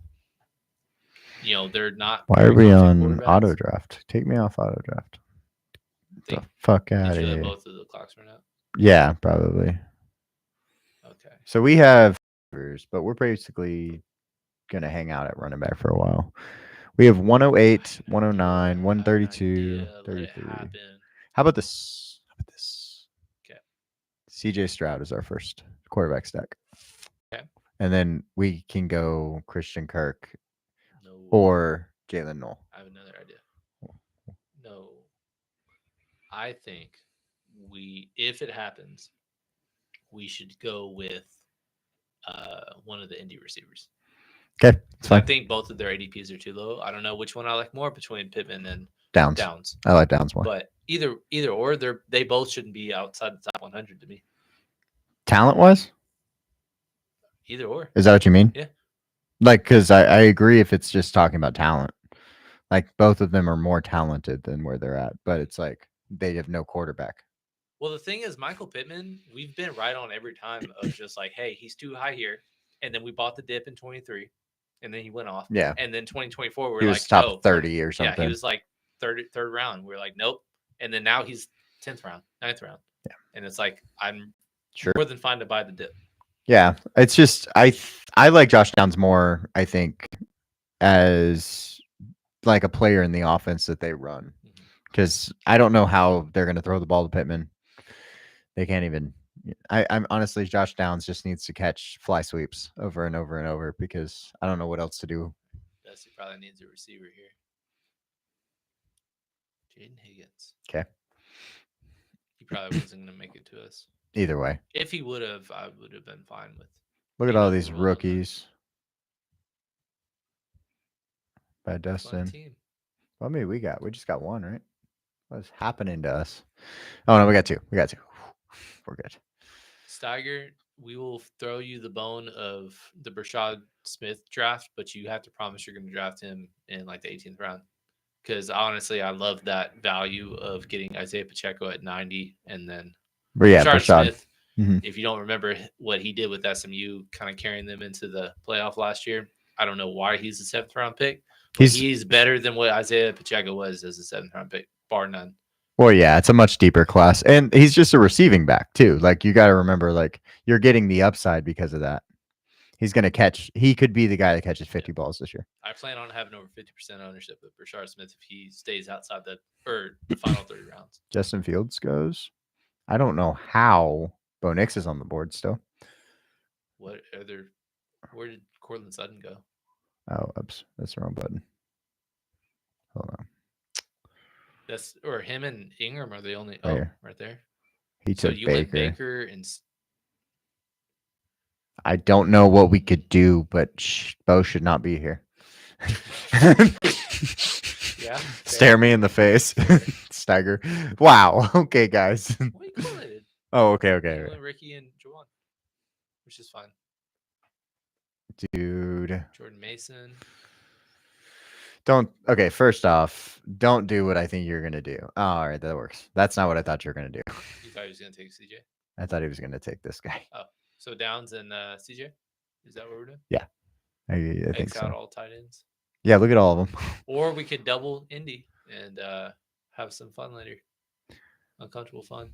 they're not. Why are we on auto draft? Take me off auto draft. The fuck out of here. Both of the clocks run out. Yeah, probably. Okay. So we have, but we're basically gonna hang out at running back for a while. We have 108, 109, 132, 33. How about this? Okay. CJ Stroud is our first quarterback stack. Okay. And then we can go Christian Kirk or Jalen Noel. I have another idea. No. I think if it happens, we should go with one of the indie receivers. Okay, it's I fine. think both of their ADPs are too low. I don't know which one I like more between Pittman and Downs. Downs, I like Downs more. but either or, they both shouldn't be outside the top 100 to me. Talent wise, Either or, is that what you mean? Yeah. Like, because I agree if it's just talking about talent. Like, both of them are more talented than where they're at, but it's like they have no quarterback. Well, the thing is, Michael Pittman, we've been right on every time of just like, hey, he's too high here, and then we bought the dip in 23, and then he went off. Yeah. And then 2024, we're He was like, top no, 30 or yeah, he something. was like third round. We're like, nope. And then now he's 10th round, 9th round. Yeah. And it's like, I'm Sure. more than fine to buy the dip. Yeah, it's just I like Josh Downs more, I think, as like a player in the offense that they run. Because I don't know how they're going to throw the ball to Pittman. They can't even. I'm honestly, Josh Downs just needs to catch fly sweeps over and over and over because I don't know what else to do. Dusty probably needs a receiver here. Jaden Higgins. Okay. He probably wasn't going to make it to us. Either way. If he would have, I would have been fine with. Look at all these rookies. By Dustin. Well, maybe we just got one, right? What's happening to us? Oh no, we got two. We're good. Steiger, we will throw you the bone of the Brashad Smith draft, but you have to promise you're going to draft him in like the 18th round. Because honestly, I love that value of getting Isaiah Pacheco at 90 and then Brashad Smith. Mm-hmm. If you don't remember what he did with SMU, kind of carrying them into the playoff last year, I don't know why he's a 7th round pick. He's better than what Isaiah Pacheco was as a 7th round pick, bar none. Well, yeah, it's a much deeper class, and he's just a receiving back too. Like you got to remember, like you're getting the upside because of that. He's going to catch. He could be the guy that catches 50 balls this year. I plan on having over 50% ownership of Brashard Smith if he stays outside the final 30 rounds. Justin Fields goes. I don't know how Bo Nix is on the board still. What other? Where did Cortland Sutton go? Oh, oops, that's the wrong button. Hold on. That's or him and Ingram are the only. Right there. He took you Baker. Went Baker and. I don't know what we could do, but Bo should not be here. Yeah. Stare me in the face, Steiger. Wow. Okay, guys. What you call it? Oh, okay. Ricky and Juwan, which is fine. Dude. Jordan Mason. Okay, first off, don't do what I think you're going to do. Oh, all right, that works. That's not what I thought you were going to do. You thought he was going to take CJ? I thought he was going to take this guy. Oh, so Downs and CJ? Is that what we're doing? Yeah. I think so. Out all tight ends? Yeah, look at all of them. Or we could double Indy and have some fun later. Uncomfortable fun.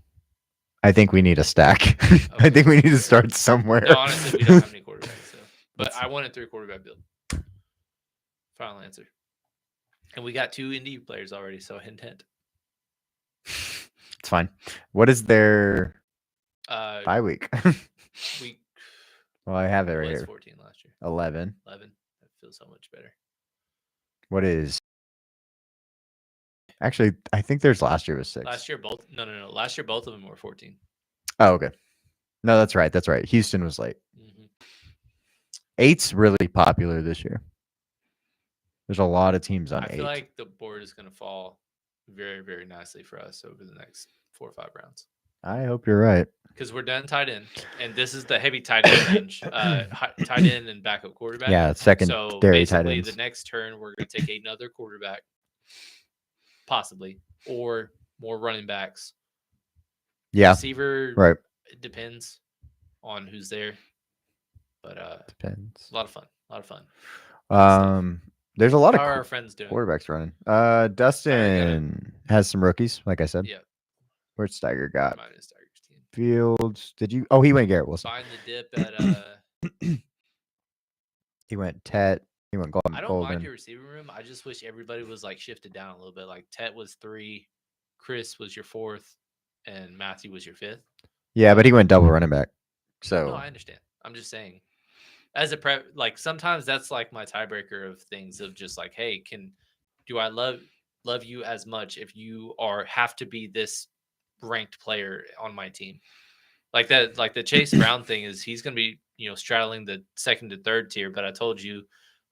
I think we need a stack. Okay. I think we need to start somewhere. No, honestly, we don't have any quarterbacks. So. But I want a 3-quarterback build. Final answer. And we got 2 Indy players already, so hint. It's fine. What is their bye week? Well, I have it right here. 14 last year. 11. 11. That feels so much better. What is? Actually, I think theirs last year was 6. Last year, both. No. Last year, both of them were 14. Oh, okay. No, that's right. Houston was late. Mm-hmm. 8's really popular this year. There's a lot of teams on 8. I feel like the board is going to fall very, very nicely for us over the next 4 or 5 rounds. I hope you're right. Because we're done tight end, and this is the heavy tight end range. Tight end and backup quarterback. Yeah, secondary so tight ends. The next turn, we're going to take another quarterback, possibly, or more running backs. Yeah. Receiver, right. It depends on who's there. But depends. A lot of fun. There's a lot How of are our friends doing? Quarterbacks running. Dustin has some rookies, like I said. Yeah. Where's Steiger got? Mine is Steiger's team. Fields. Did you? Oh, he went Garrett Wilson. Find the dip at. He went Tet. He went Golden. I don't mind your receiving room. I just wish everybody was like shifted down a little bit. Like Tet was 3, Chris was your 4th, and Matthew was your 5th. Yeah, but he went double running back. So no, I understand. I'm just saying. As a like sometimes that's like my tiebreaker of things of just like, hey, do I love love you as much if you have to be this ranked player on my team. Like that, like the Chase Brown thing is he's going to be, straddling the second to third tier. But I told you,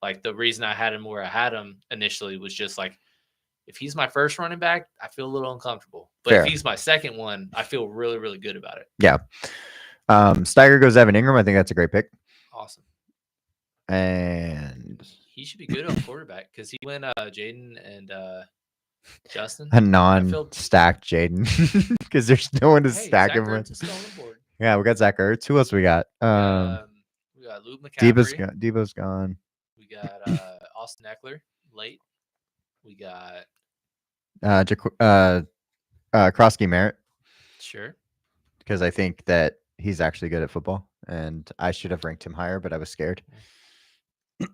like the reason I had him where I had him initially was just like, if he's my first running back, I feel a little uncomfortable. But Fair. if he's my second one, I feel really, really good about it. Yeah. Steiger goes Evan Ingram. I think that's a great pick. Awesome. And he should be good on quarterback because he went Jaden and Justin. A non-stacked Jaden because there's no one to stack him with. Still on the board. Yeah, we got Zach Ertz. Who else we got? We got Luke McCaffrey. Debo's gone. We got Austin Eckler late. We got Krosky Merritt. Sure. Because I think that he's actually good at football, and I should have ranked him higher, but I was scared.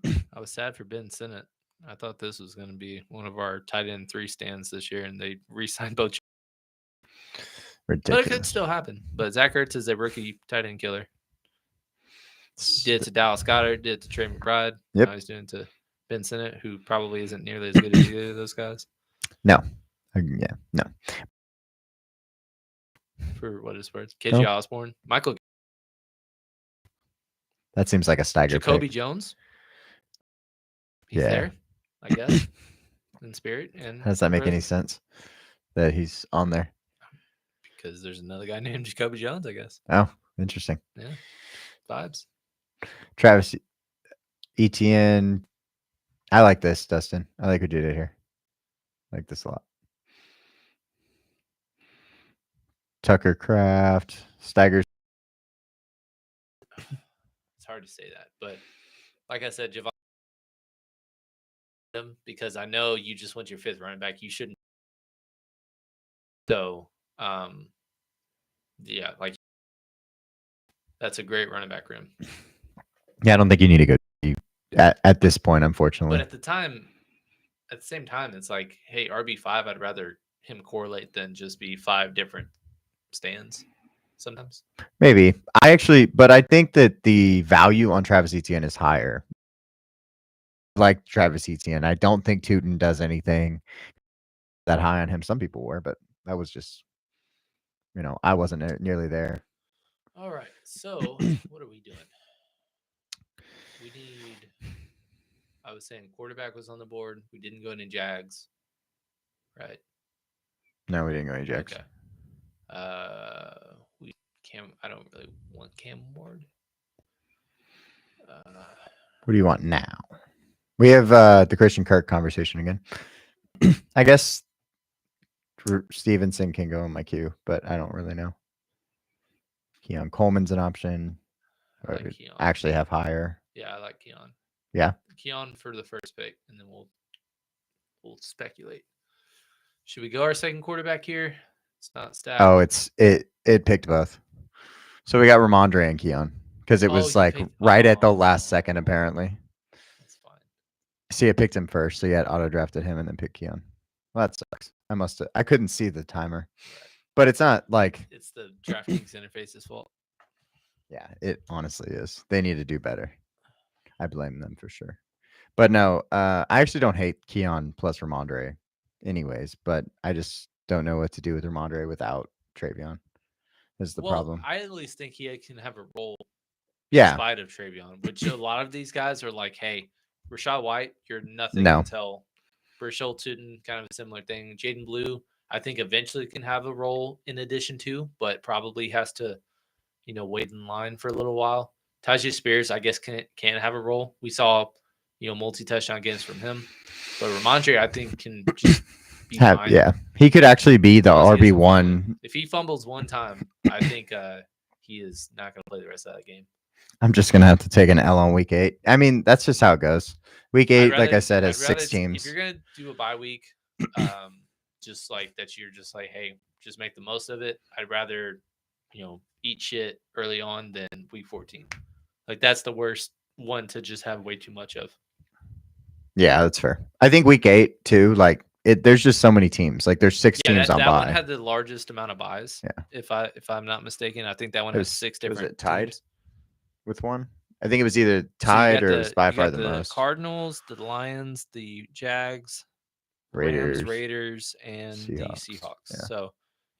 I was sad for Ben Sinnott. I thought this was going to be one of our tight end 3 stands this year, and they re-signed both. Ridiculous. But it could still happen. But Zach Ertz is a rookie tight end killer. Did it to Dallas Goedert, did it to Trey McBride. Yep. Now he's doing it to Ben Sinnott, who probably isn't nearly as good as either of those guys. No. Yeah, no. For what it's worth. KJ Osborne. Michael. That seems like a Steiger Jacoby pick. Jones. He's there, I guess, in spirit. And how does that make any sense that he's on there? Because there's another guy named Jacoby Jones, I guess. Oh, interesting. Yeah. Vibes. Travis Etienne. I like this, Dustin. I like what you did here. I like this a lot. Tucker Kraft. Steiger. It's hard to say that. But like I said, Javon, because I know you just went your 5th running back. You shouldn't. So, yeah, like that's a great running back room. Yeah, I don't think you need to go at this point, unfortunately. But at the same time, it's like, hey, RB5, I'd rather him correlate than just be 5 different stands sometimes. Maybe. But I think that the value on Travis Etienne is higher. Like Travis Etienne. I don't think Tootin does anything that high on him. Some people were, but that was just, I wasn't nearly there. All right. So what are we doing? We need, I was saying quarterback was on the board. We didn't go any Jags. Right. No, we didn't go any Jags. Okay. I don't really want Cam Ward. What do you want now? We have the Christian Kirk conversation again. I guess Stevenson can go in my queue, but I don't really know. Keon Coleman's an option. I like Keon. Actually have higher. Yeah, I like Keon. Yeah. Keon for the first pick, and then we'll speculate. Should we go our second quarterback here? It's not stacked. Oh, it picked both. So we got Ramondre and Keon because it was right at the last second apparently. That's fine. See, I picked him first, so you had auto drafted him and then picked Keon. Well, that sucks. I couldn't see the timer, but it's not like it's the DraftKings interface's fault. Yeah, it honestly is. They need to do better. I blame them for sure. But no, I actually don't hate Keon plus Ramondre anyways, but I just don't know what to do with Ramondre without Travion. Is the problem. I at least think he can have a role in spite of Travion, which a lot of these guys are like, hey, Rachaad White, you're nothing until Brishol Tootin, kind of a similar thing. Jaden Blue, I think eventually can have a role in addition to, but probably has to, wait in line for a little while. Tajay Spears, I guess, can have a role. We saw, multi-touchdown games from him. But Ramondre, I think, can just be fine. Yeah, he could actually be the RB1. If he fumbles one time, I think he is not going to play the rest of that game. I'm just going to have to take an L on week 8. I mean, that's just how it goes. Week 8, like I said, has 6 teams. If you're going to do a bye week, just like that, you're just like, hey, just make the most of it. I'd rather, eat shit early on than week 14. Like, that's the worst one to just have way too much of. Yeah, that's fair. I think week 8 too, like there's just so many teams. Like there's 6 teams on bye. That one had the largest amount of buys. Yeah. If I'm not mistaken, I think that one has 6 different. Was it tied teams. with one? I think it was either tied or it was by far the most. The Cardinals, the Lions, the Jags. Rams, Raiders, Raiders, and the Seahawks. Seahawks. Yeah. So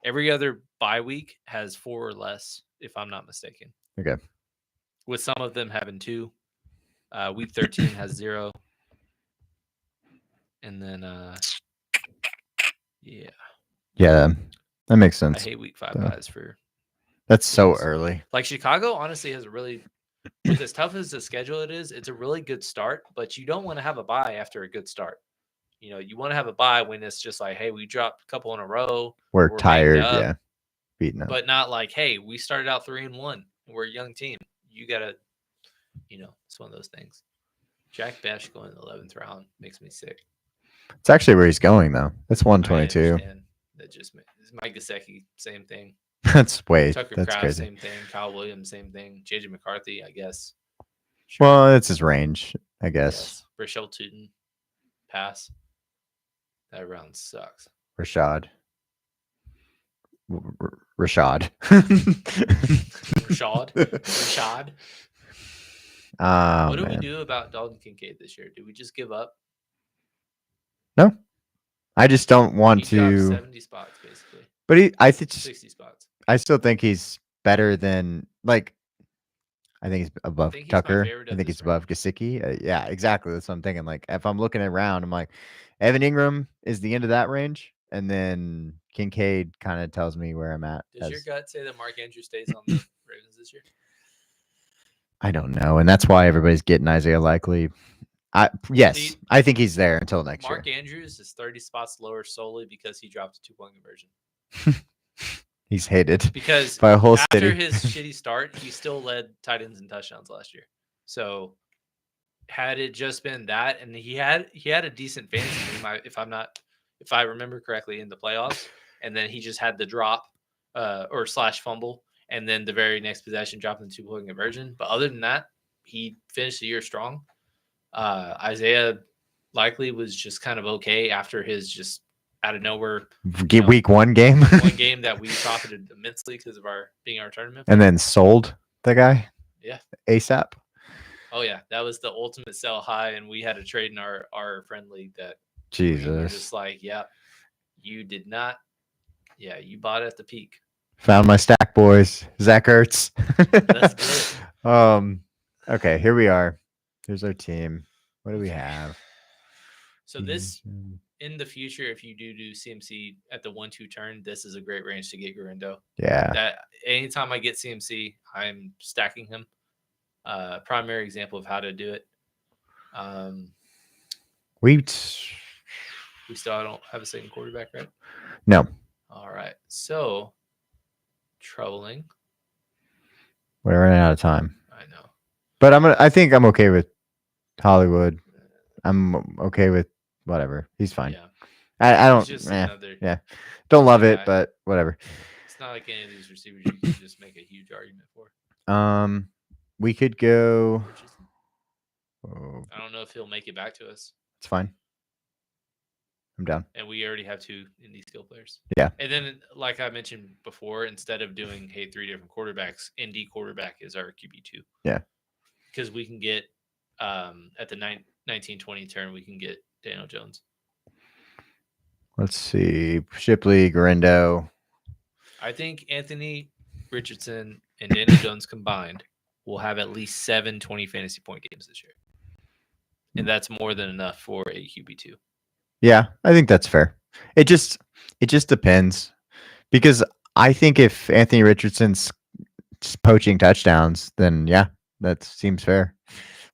every other bye week has 4 or less, if I'm not mistaken. Okay. With some of them having 2. Week 13 has 0. And then, yeah, Yeah, that makes I sense. hate week 5 So, buys for that's so teams. early. Like Chicago, honestly, has a really, with as tough as the schedule it is, it's a really good start. But you don't want to have a bye after a good start. You know, you want to have a bye when it's just like, hey, we dropped a couple in a row. We're banged tired. up, Yeah, beaten up. but not like, hey, we started out 3-1 and we're a young team. You gotta, it's one of those things. Jack Bash going in the 11th round makes me sick. It's actually where he's going though. That's I 122. understand. That just Mike Gesicki, same thing. That's Tucker that's Kraft, crazy. same thing. Kyle Williams, same thing. JJ McCarthy, I guess. Sure. Well, it's his range, I guess. Yes. Rochelle Tootin, pass. That round sucks. Rashad. Rashad. Rashad. What do we do about Dalton Kincaid this year? Do we just give up? No, I just don't want he dropped to. 70 spots basically. But I think 60 spots. I still think he's better than like. I think he's above Tucker. I think he's above Gesicki. Yeah, exactly. That's what I'm thinking. Like if I'm looking around, I'm like, Evan Ingram is the end of that range, and then Kincaid kind of tells me where I'm at. Does your gut say that Mark Andrews stays on the Ravens this year? I don't know, and that's why everybody's getting Isaiah Likely. Yes, I think he's there until next Mark year. Andrews is 30 spots lower solely because he dropped a 2-point conversion. He's hated because by a whole after city. his shitty start, he still led tight ends and touchdowns last year. So had it just been that, and he had a decent fantasy team, if I remember correctly, in the playoffs, and then he just had the drop or / fumble, and then the very next possession dropped in 2-point conversion. But other than that, he finished the year strong. Isaiah Likely was just kind of okay after his just out of nowhere week 1 game. one game that we profited immensely because of our tournament. And then sold the guy. Yeah. ASAP. Oh yeah, that was the ultimate sell high, and we had a trade in our friend league that Jesus. we were just like, yeah, you did not. Yeah, you bought at the peak. Found my stack, boys. Zach Ertz. That's good. Okay, here we are. Here's our team. What do we have? So this, in the future, if you do CMC at the 1-2 turn, this is a great range to get Garindo. Yeah. That anytime I get CMC, I'm stacking him. Primary example of how to do it. We still don't have a second quarterback, right? No. All right. So troubling. We're running out of time. I know. But I think I'm okay with Hollywood. I'm okay with whatever. He's fine. Yeah. I don't. Don't love it, but whatever. It's not like any of these receivers you can just make a huge argument for. We could go. I don't know if he'll make it back to us. It's fine. I'm down. And we already have 2 indie skill players. Yeah. And then, like I mentioned before, instead of doing 3 different quarterbacks, indie quarterback is our QB2. Yeah. Because we can get at the 19-20 turn, we can get Daniel Jones. Let's see. Shipley, Garindo. I think Anthony Richardson and Daniel Jones combined will have at least 7 20 fantasy point games this year. And that's more than enough for a QB2. Yeah, I think that's fair. It just depends. Because I think if Anthony Richardson's poaching touchdowns, then yeah, that seems fair.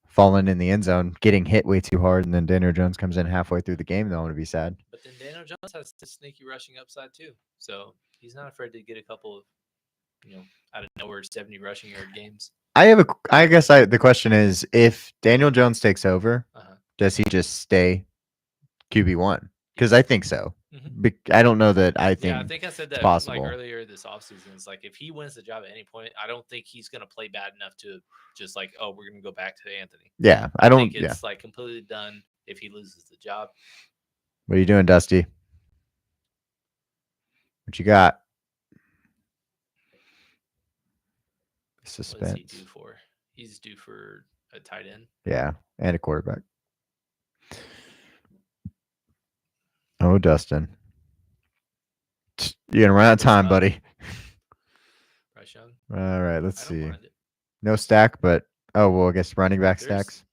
Falling in the end zone, getting hit way too hard, and then Daniel Jones comes in halfway through the game, then I'm going to be sad. But then Daniel Jones has the sneaky rushing upside too. So he's not afraid to get a couple of, out of nowhere 70 rushing yard games. The question is, if Daniel Jones takes over, does he just stay QB1? Because I think so. Mm-hmm. I don't know that I think. Yeah, I think I said that possible. like earlier this offseason. It's like if he wins the job at any point, I don't think he's going to play bad enough to just like, oh, we're going to go back to Anthony. Yeah, I think it's like completely done if he loses the job. What are you doing, Dusty? What you got? Suspense. What is he due for? He's due for a tight end. Yeah, and a quarterback. Oh, Dustin. You're gonna run out of time, buddy. Bryce Young. All right, let's I don't see. mind it. No stack, but I guess running back There's stacks.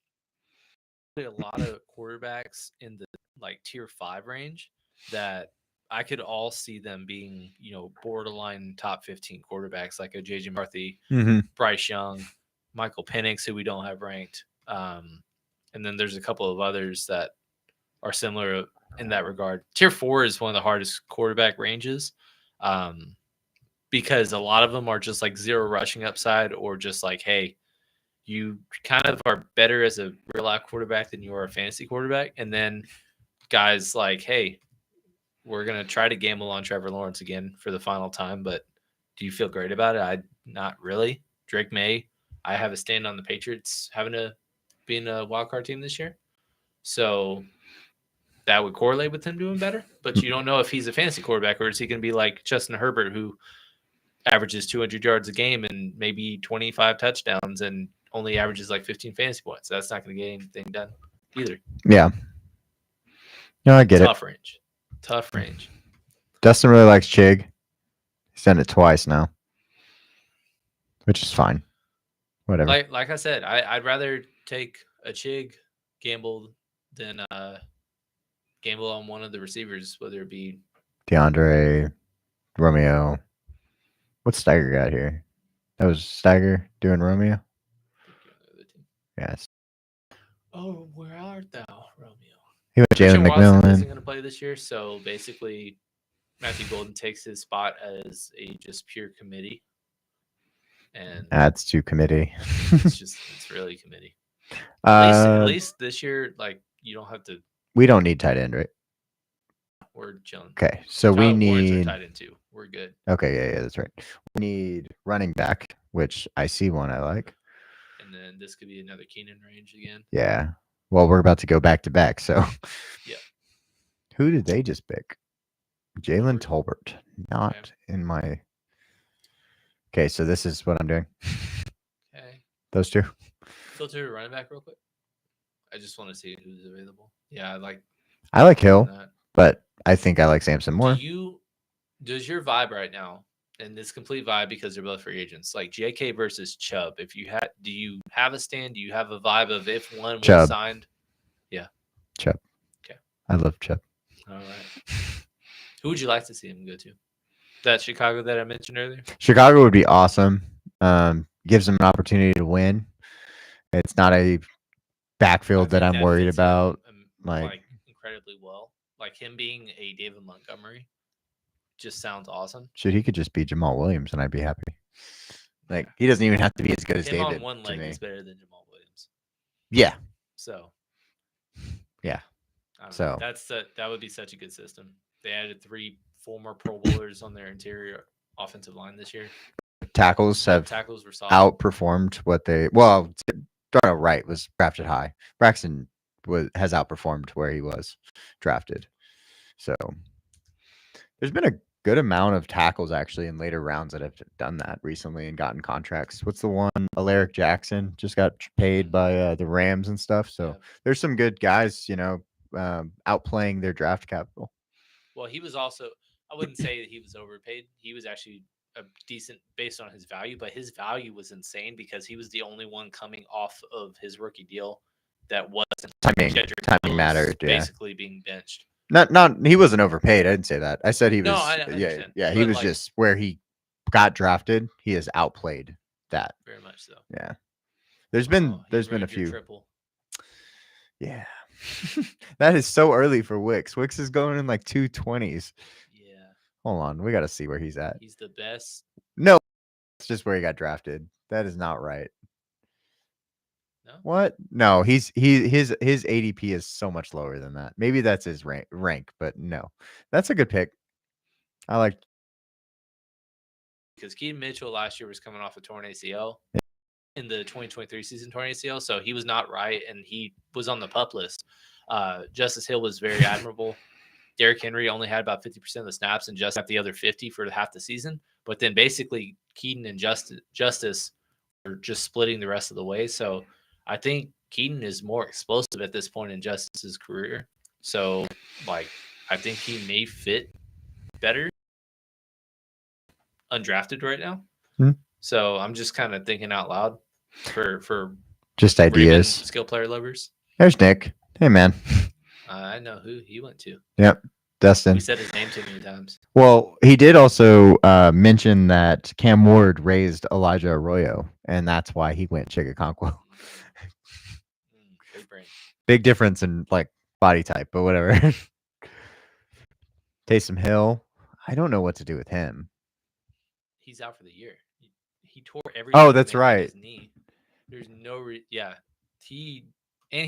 a lot of quarterbacks in the like tier 5 range that I could all see them being, borderline top 15 quarterbacks like a JJ McCarthy, Mm-hmm. Bryce Young, Michael Penix, who we don't have ranked. And then there's a couple of others that are similar in that regard. Tier 4 is one of the hardest quarterback ranges because a lot of them are just like zero rushing upside or just like, hey, you kind of are better as a real life quarterback than you are a fantasy quarterback. And then guys like, hey, we're going to try to gamble on Trevor Lawrence again for the final time, but do you feel great about it? Not really. Drake May, I have a stand on the Patriots being a wild card team this year. So that would correlate with him doing better, but you don't know if he's a fantasy quarterback or is he going to be like Justin Herbert, who averages 200 yards a game and maybe 25 touchdowns and only averages like 15 fantasy points. That's not going to get anything done either. Yeah. No, I get Tough range. Tough range. Dustin really likes Chig. He's done it twice now, which is fine. Whatever. Like I said, I'd rather take a Chig gamble than gamble on one of the receivers, whether it be DeAndre, Romeo. What's Steiger got here? That was Steiger doing Romeo? Yes. Oh, where art thou, Romeo? He went Jalen Watson isn't McMillan. going to play this year, so basically Matthew Golden takes his spot as a just pure committee. And That's too committee. it's really committee. At least this year, like you don't have to. We don't need tight end, right? We're chilling. Okay, so Tyler we Warren's our need tight end too. We're good. Okay, yeah, that's right. We need running back, which I see one I like. And then this could be another Keenan range again. Yeah. Well, we're about to go back to back, so. Yeah. Who did they just pick? Jalen Tolbert. Not in my. Okay, so this is what I'm doing. Okay. Those two. Filter running back real quick. I just want to see who's available. Yeah, I like Hill, but I think I like Samson more. Does your vibe right now, and this complete vibe because they're both free agents, like JK versus Chubb? Do you have a stand? Do you have a vibe of if one was signed? Yeah. Chubb. Okay. I love Chubb. All right. Who would you like to see him go to? That Chicago that I mentioned earlier? Chicago would be awesome. Gives them an opportunity to win. It's not a backfield that I'm worried about. Like incredibly well. Like him being a David Montgomery just sounds awesome. Shit, he could just be Jamal Williams and I'd be happy. Like he doesn't even have to be as good as him David. On one leg is better than Jamal Williams. Yeah. So. Yeah. So that would be such a good system. They added 3 former Pro Bowlers on their interior offensive line this year. Tackles were outperformed what they. Well, Darnell Wright was drafted high. Braxton has outperformed where he was drafted. So there's been a good amount of tackles actually in later rounds that have done that recently and gotten contracts. What's the one? Alaric Jackson just got paid by the Rams and stuff. So there's some good guys, outplaying their draft capital. Well, he was also. I wouldn't say that he was overpaid. He was actually a decent based on his value, but his value was insane because he was the only one coming off of his rookie deal that wasn't timing mattered. Basically being benched. Not he wasn't overpaid. I didn't say that. I said he was. No, I understand. Yeah. He was just where he got drafted. He has outplayed that very much so. Yeah, there's been a few. Triple. Yeah, that is so early for Wicks. Wicks is going in like 220s. Yeah. Hold on, we got to see where he's at. He's the best. No, that's just where he got drafted. That is not right. No. What? No, his ADP is so much lower than that. Maybe that's his rank, but no, that's a good pick. I like because Keaton Mitchell last year was coming off a torn ACL. In the 2023 season torn ACL, so he was not right, and he was on the PUP list. Justice Hill was very admirable. Derrick Henry only had about 50% of the snaps and just got the other 50 for half the season. But then basically Keaton and Justice are just splitting the rest of the way. So I think Keaton is more explosive at this point in Justice's career. So, I I think he may fit better undrafted right now. Hmm. So I'm just kind of thinking out loud for Just Raven ideas. skill player lovers. There's Nick. Hey, man. I know who he went to. Yep. Dustin. We said his name too many times. Well, he did also mention that Cam Ward raised Elijah Arroyo, and that's why he went Chigaconquo. Big brain. Big difference in like body type, but whatever. Taysom Hill. I don't know what to do with him. He's out for the year. He tore every. Oh, that's right. His knee. There's no. Yeah. He's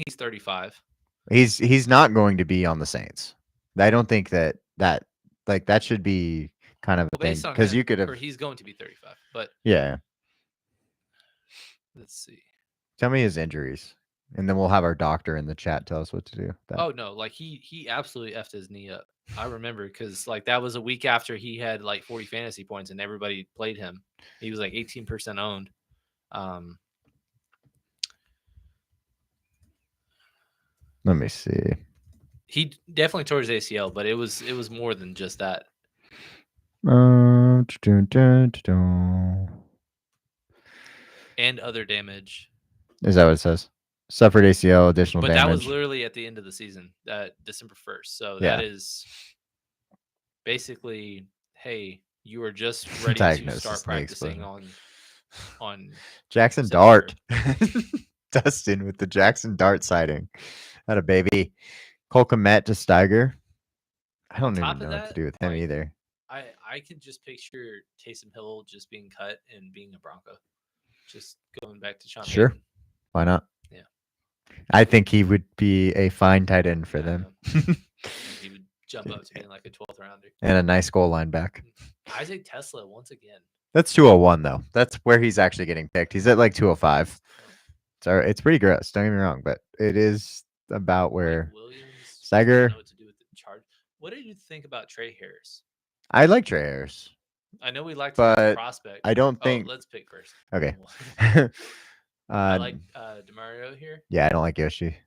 35. He's not going to be on the Saints. I don't think that should be kind of a thing because you could have. Or he's going to be 35, but yeah. Let's see. Tell me his injuries, and then we'll have our doctor in the chat tell us what to do. Oh no, like he absolutely effed his knee up. I remember because like that was a week after he had like 40 fantasy points and everybody played him. He was like 18% owned. Let me see. He definitely tore his ACL, but it was more than just that. And other damage. Is that what it says? Suffered ACL, additional but damage. But that was literally at the end of the season, December 1st. So that is basically, hey, you are just ready to start practicing on Jackson Dart. Dustin with the Jackson Dart sighting. Had a baby. Cole Kmet to Steiger. I don't even know what to do with him either. I could just picture Taysom Hill just being cut and being a Bronco. Just going back to Sean Sure. Payton. Why not? Yeah. I think he would be a fine tight end for them. He would jump up to being like a 12th rounder. And a nice goal line back. Isaac Tesla once again. That's 201 though. That's where he's actually getting picked. He's at like 205. So it's pretty gross. Don't get me wrong, but it is about where Steiger. Know what to do with the charge. What did you think about Trey Harris? I like Trey Harris. I know we liked him as a prospect. I don't think. Let's pick first. Okay. I like Demario here. Yeah, I don't like Yoshi.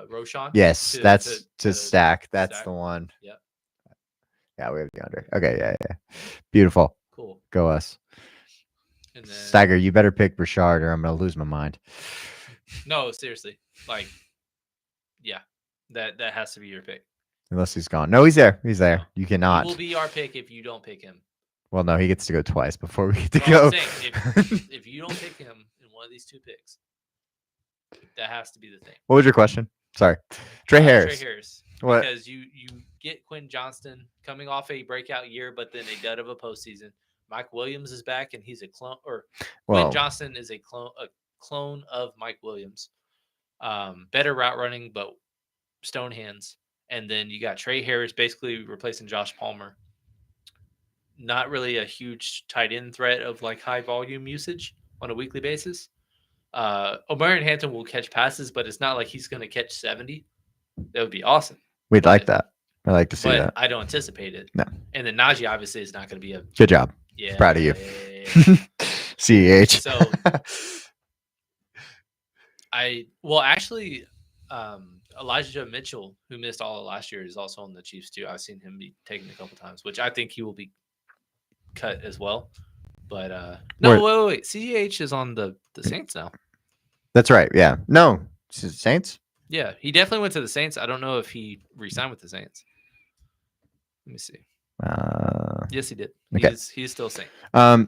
Roshan. Yes, that's to stack. That's the one. Yep. Yeah, we have the under. Okay, yeah. Beautiful. Cool. Go us. And then, Steiger, you better pick Brashard or I'm gonna lose my mind. No, seriously. Like, yeah, that has to be your pick. Unless he's gone. No, he's there. He's there. No. You cannot. He will be our pick if you don't pick him. Well, no, he gets to go twice before we get to go. I'm saying, if you don't pick him in one of these two picks, that has to be the thing. What was your question? Sorry. Trey Harris. Trey Harris. What? Because you get Quinn Johnston coming off a breakout year, but then a dud of a postseason. Mike Williams is back, and he's a clone. Quinn Johnston is a clone of Mike Williams. Better route running, but stone hands. And then you got Trey Harris basically replacing Josh Palmer. Not really a huge tight end threat of like high volume usage on a weekly basis. O'Brien Hampton will catch passes, but it's not like he's going to catch 70. That would be awesome. We'd like that. I like to see that. I don't anticipate it. No. And then Najee obviously is not going to be a good job. Yeah. Proud of you. Yeah. CEH. So actually, Elijah Mitchell, who missed all of last year, is also on the Chiefs too. I've seen him be taken a couple times, which I think he will be cut as well. But wait. CEH is on the Saints now. That's right. Yeah. No, Saints. Yeah, he definitely went to the Saints. I don't know if he re-signed with the Saints. Let me see. Yes, he did. Okay. He's still Saint.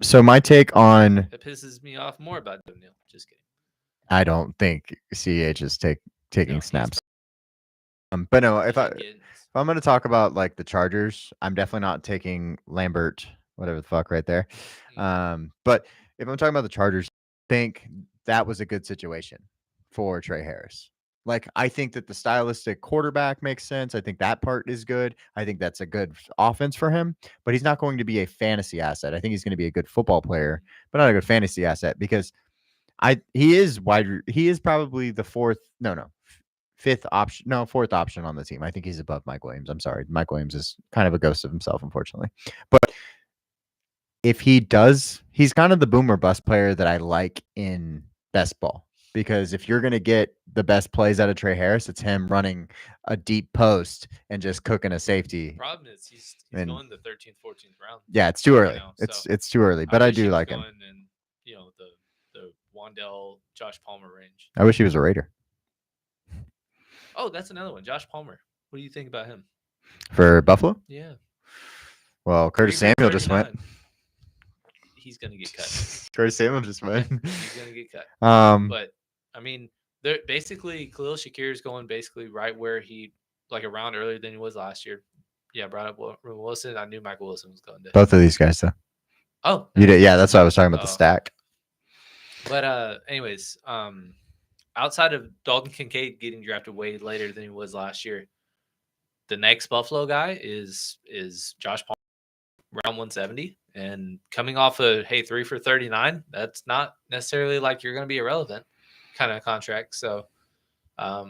So my take on that pisses me off more about O'Neal. Just kidding. I don't think CEH is taking snaps. But no, if I'm going to talk about like the Chargers, I'm definitely not taking Lambert, whatever the fuck, right there. But if I'm talking about the Chargers, I think that was a good situation for Trey Harris. Like, I think that the stylistic quarterback makes sense. I think that part is good. I think that's a good offense for him, but he's not going to be a fantasy asset. I think he's going to be a good football player, but not a good fantasy asset because he is probably the fourth option on the team. I think he's above Mike Williams. I'm sorry. Mike Williams is kind of a ghost of himself, unfortunately. But if he does, he's kind of the boom or bust player that I like in best ball. because if you're going to get the best plays out of Trey Harris, it's him running a deep post and just cooking a safety. Problem is he's And- going the 13th, 14th round. Yeah, it's too early. now, It's too early, but I wish he do was like him. going in, the Wandell, Josh Palmer range. I wish he was a Raider Oh, that's another one. Josh Palmer. What do you think about him? for Buffalo. Yeah. Well, Curtis 3 for Samuel just went. 39. He's gonna get cut. Curtis Samuel just went. He's gonna get cut. But I mean, they're basically Khalil Shakir is going basically right where he around earlier than he was last year. Yeah, brought up Wilson. I knew Michael Wilson was going to. both of these guys though. Oh, You did, yeah. That's why I was talking about the Oh. stack. But anyways, outside of Dalton Kincaid getting drafted way later than he was last year, the next Buffalo guy is Josh Palmer, round 170, and coming off a 3 for 39. That's not necessarily like you're going to be irrelevant kind of contract. So, No,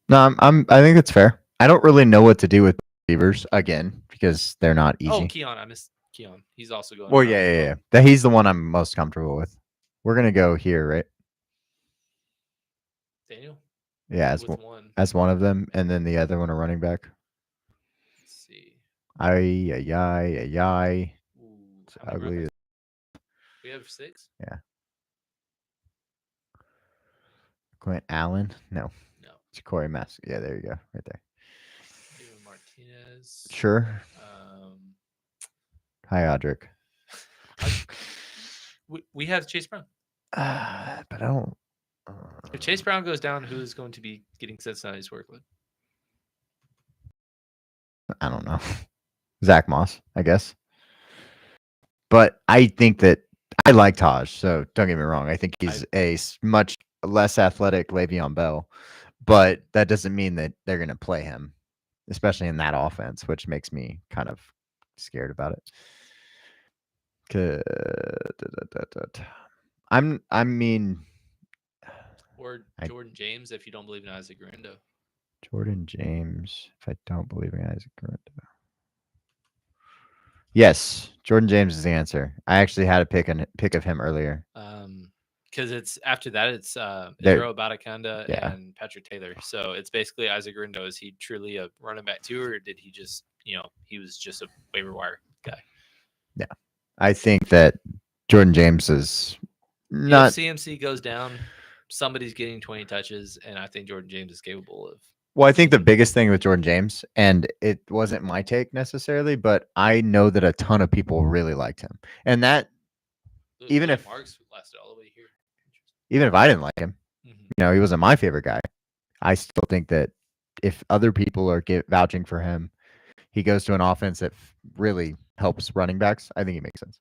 I think it's fair. I don't really know what to do with receivers again because they're not easy. Keon, I missed Keon. He's also going. Well, yeah. That he's the one I'm most comfortable with. We're gonna go here, right? Daniel. Yeah, with one. as one of them, and then the other one a running back. Let's see. Ay. Ooh, It's how many running ugly. backs? We have 6. Quint Allen? No. No. It's Corey Mask. Yeah, there you go, right there. David Martinez. Sure. Hi, Audric. We have Chase Brown. But I don't. If Chase Brown goes down, who is going to be getting Cincinnati's workload? I don't know. Zach Moss, I guess. But I think that I like Taj, so don't get me wrong. I think he's a much less athletic Le'Veon Bell, but that doesn't mean that they're going to play him, especially in that offense, which makes me kind of scared about it. I mean, or Jordan James, if you don't believe in Isaac Grando. Jordan James, if I don't believe in Isaac Grando. Yes, Jordan James is the answer. I actually had a pick of him earlier. Because it's after that, it's Israel Abadakanda and Patrick Taylor. So it's basically Isaac Grando. Is he truly a running back too, or did he just, he was just a waiver wire guy? Yeah, I think that Jordan James is not. If CMC goes down, somebody's getting 20 touches, and I think Jordan James is capable of. Well, I think the biggest thing with Jordan James, and it wasn't my take necessarily, but I know that a ton of people really liked him, and that even if Marks lasted all the way here, even if I didn't like him, he wasn't my favorite guy. I still think that if other people are vouching for him, he goes to an offense that really helps running backs. I think he makes sense,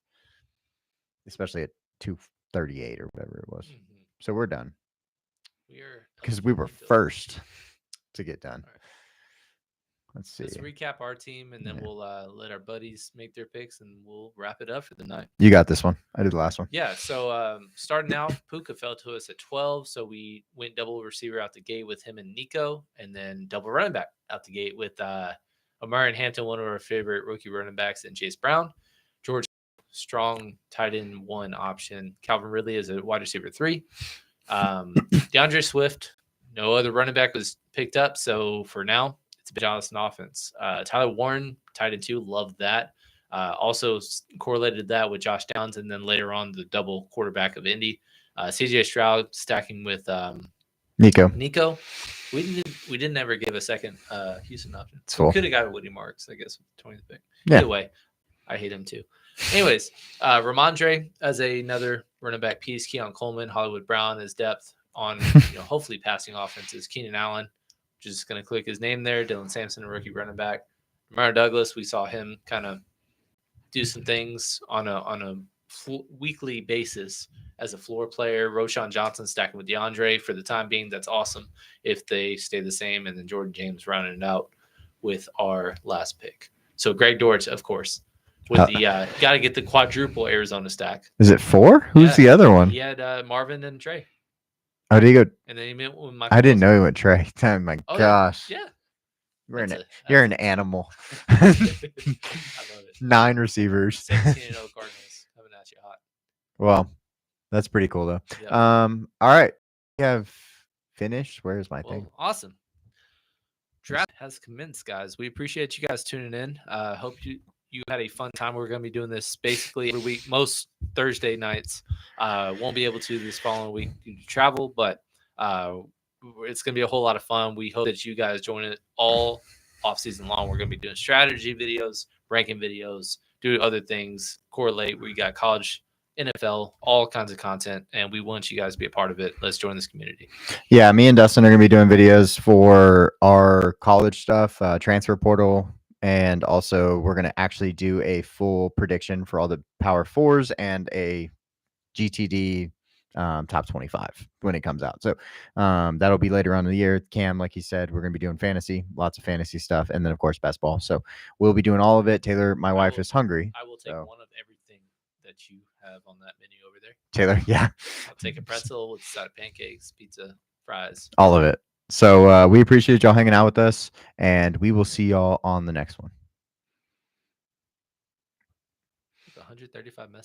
especially at 238 or whatever it was. So we're done. Because we were first to get done. Right. Let's see. Let's recap our team, and then we'll let our buddies make their picks, and we'll wrap it up for the night. You got this one. I did the last one. Yeah. So starting out, Puka fell to us at 12, so we went double receiver out the gate with him and Nico, and then double running back out the gate with Amari and Hampton, one of our favorite rookie running backs, and Chase Brown. George, strong tight end 1 option. Calvin Ridley is a wide receiver 3. DeAndre Swift, no other running back was picked up, so for now, it's a Johnson offense. Tyler Warren, tight end 2, loved that. Also correlated that with Josh Downs, and then later on the double quarterback of Indy. CJ Stroud stacking with Nico. We didn't ever give a second Houston option. Cool. Could have got Woody Marks, I guess, 20th pick. Yeah. Either way, I hate him too. Anyways, Ramondre as another running back piece. Keon Coleman, Hollywood Brown as depth on hopefully passing offenses. Keenan Allen, just going to click his name there. Dylan Sampson, a rookie running back. Mario Douglas, we saw him kind of do some things on a weekly basis as a floor player. Roshan Johnson stacking with DeAndre for the time being. That's awesome if they stay the same. And then Jordan James rounding it out with our last pick. So Greg Dortch, of course, with the got to get the quadruple Arizona stack. Is it 4? Who's the other one? He had Marvin and Trey. Oh, did he go? And then he met with Michael I didn't Wilson. know he went Trey. Oh my gosh. Yeah. You're an animal. I love it. 9 receivers. 17-0 Cardinals coming at you hot. Well, That's pretty cool though. Yeah. All right. We have finished. Where's my thing? Well, awesome. Draft has commenced, guys. We appreciate you guys tuning in. Hope you had a fun time. We're going to be doing this basically every week, most Thursday nights. Won't be able to this following week due to travel, but it's going to be a whole lot of fun. We hope that you guys join it all off season long. We're going to be doing strategy videos, ranking videos, do other things, correlate. We got college, NFL, all kinds of content, and we want you guys to be a part of it. Let's join this community. Yeah, me and Dustin are going to be doing videos for our college stuff, transfer portal, and also we're going to actually do a full prediction for all the Power Fours and a GTD top 25 when it comes out. So that'll be later on in the year. Cam, like he said, we're going to be doing fantasy, lots of fantasy stuff, and then of course best ball. So we'll be doing all of it. Taylor, my wife is hungry. I will take one of everything that you have on that menu over there. Taylor, yeah. I'll take a pretzel with a side of pancakes, pizza, fries. All of it. So we appreciate y'all hanging out with us, and we will see y'all on the next one. 135 messages.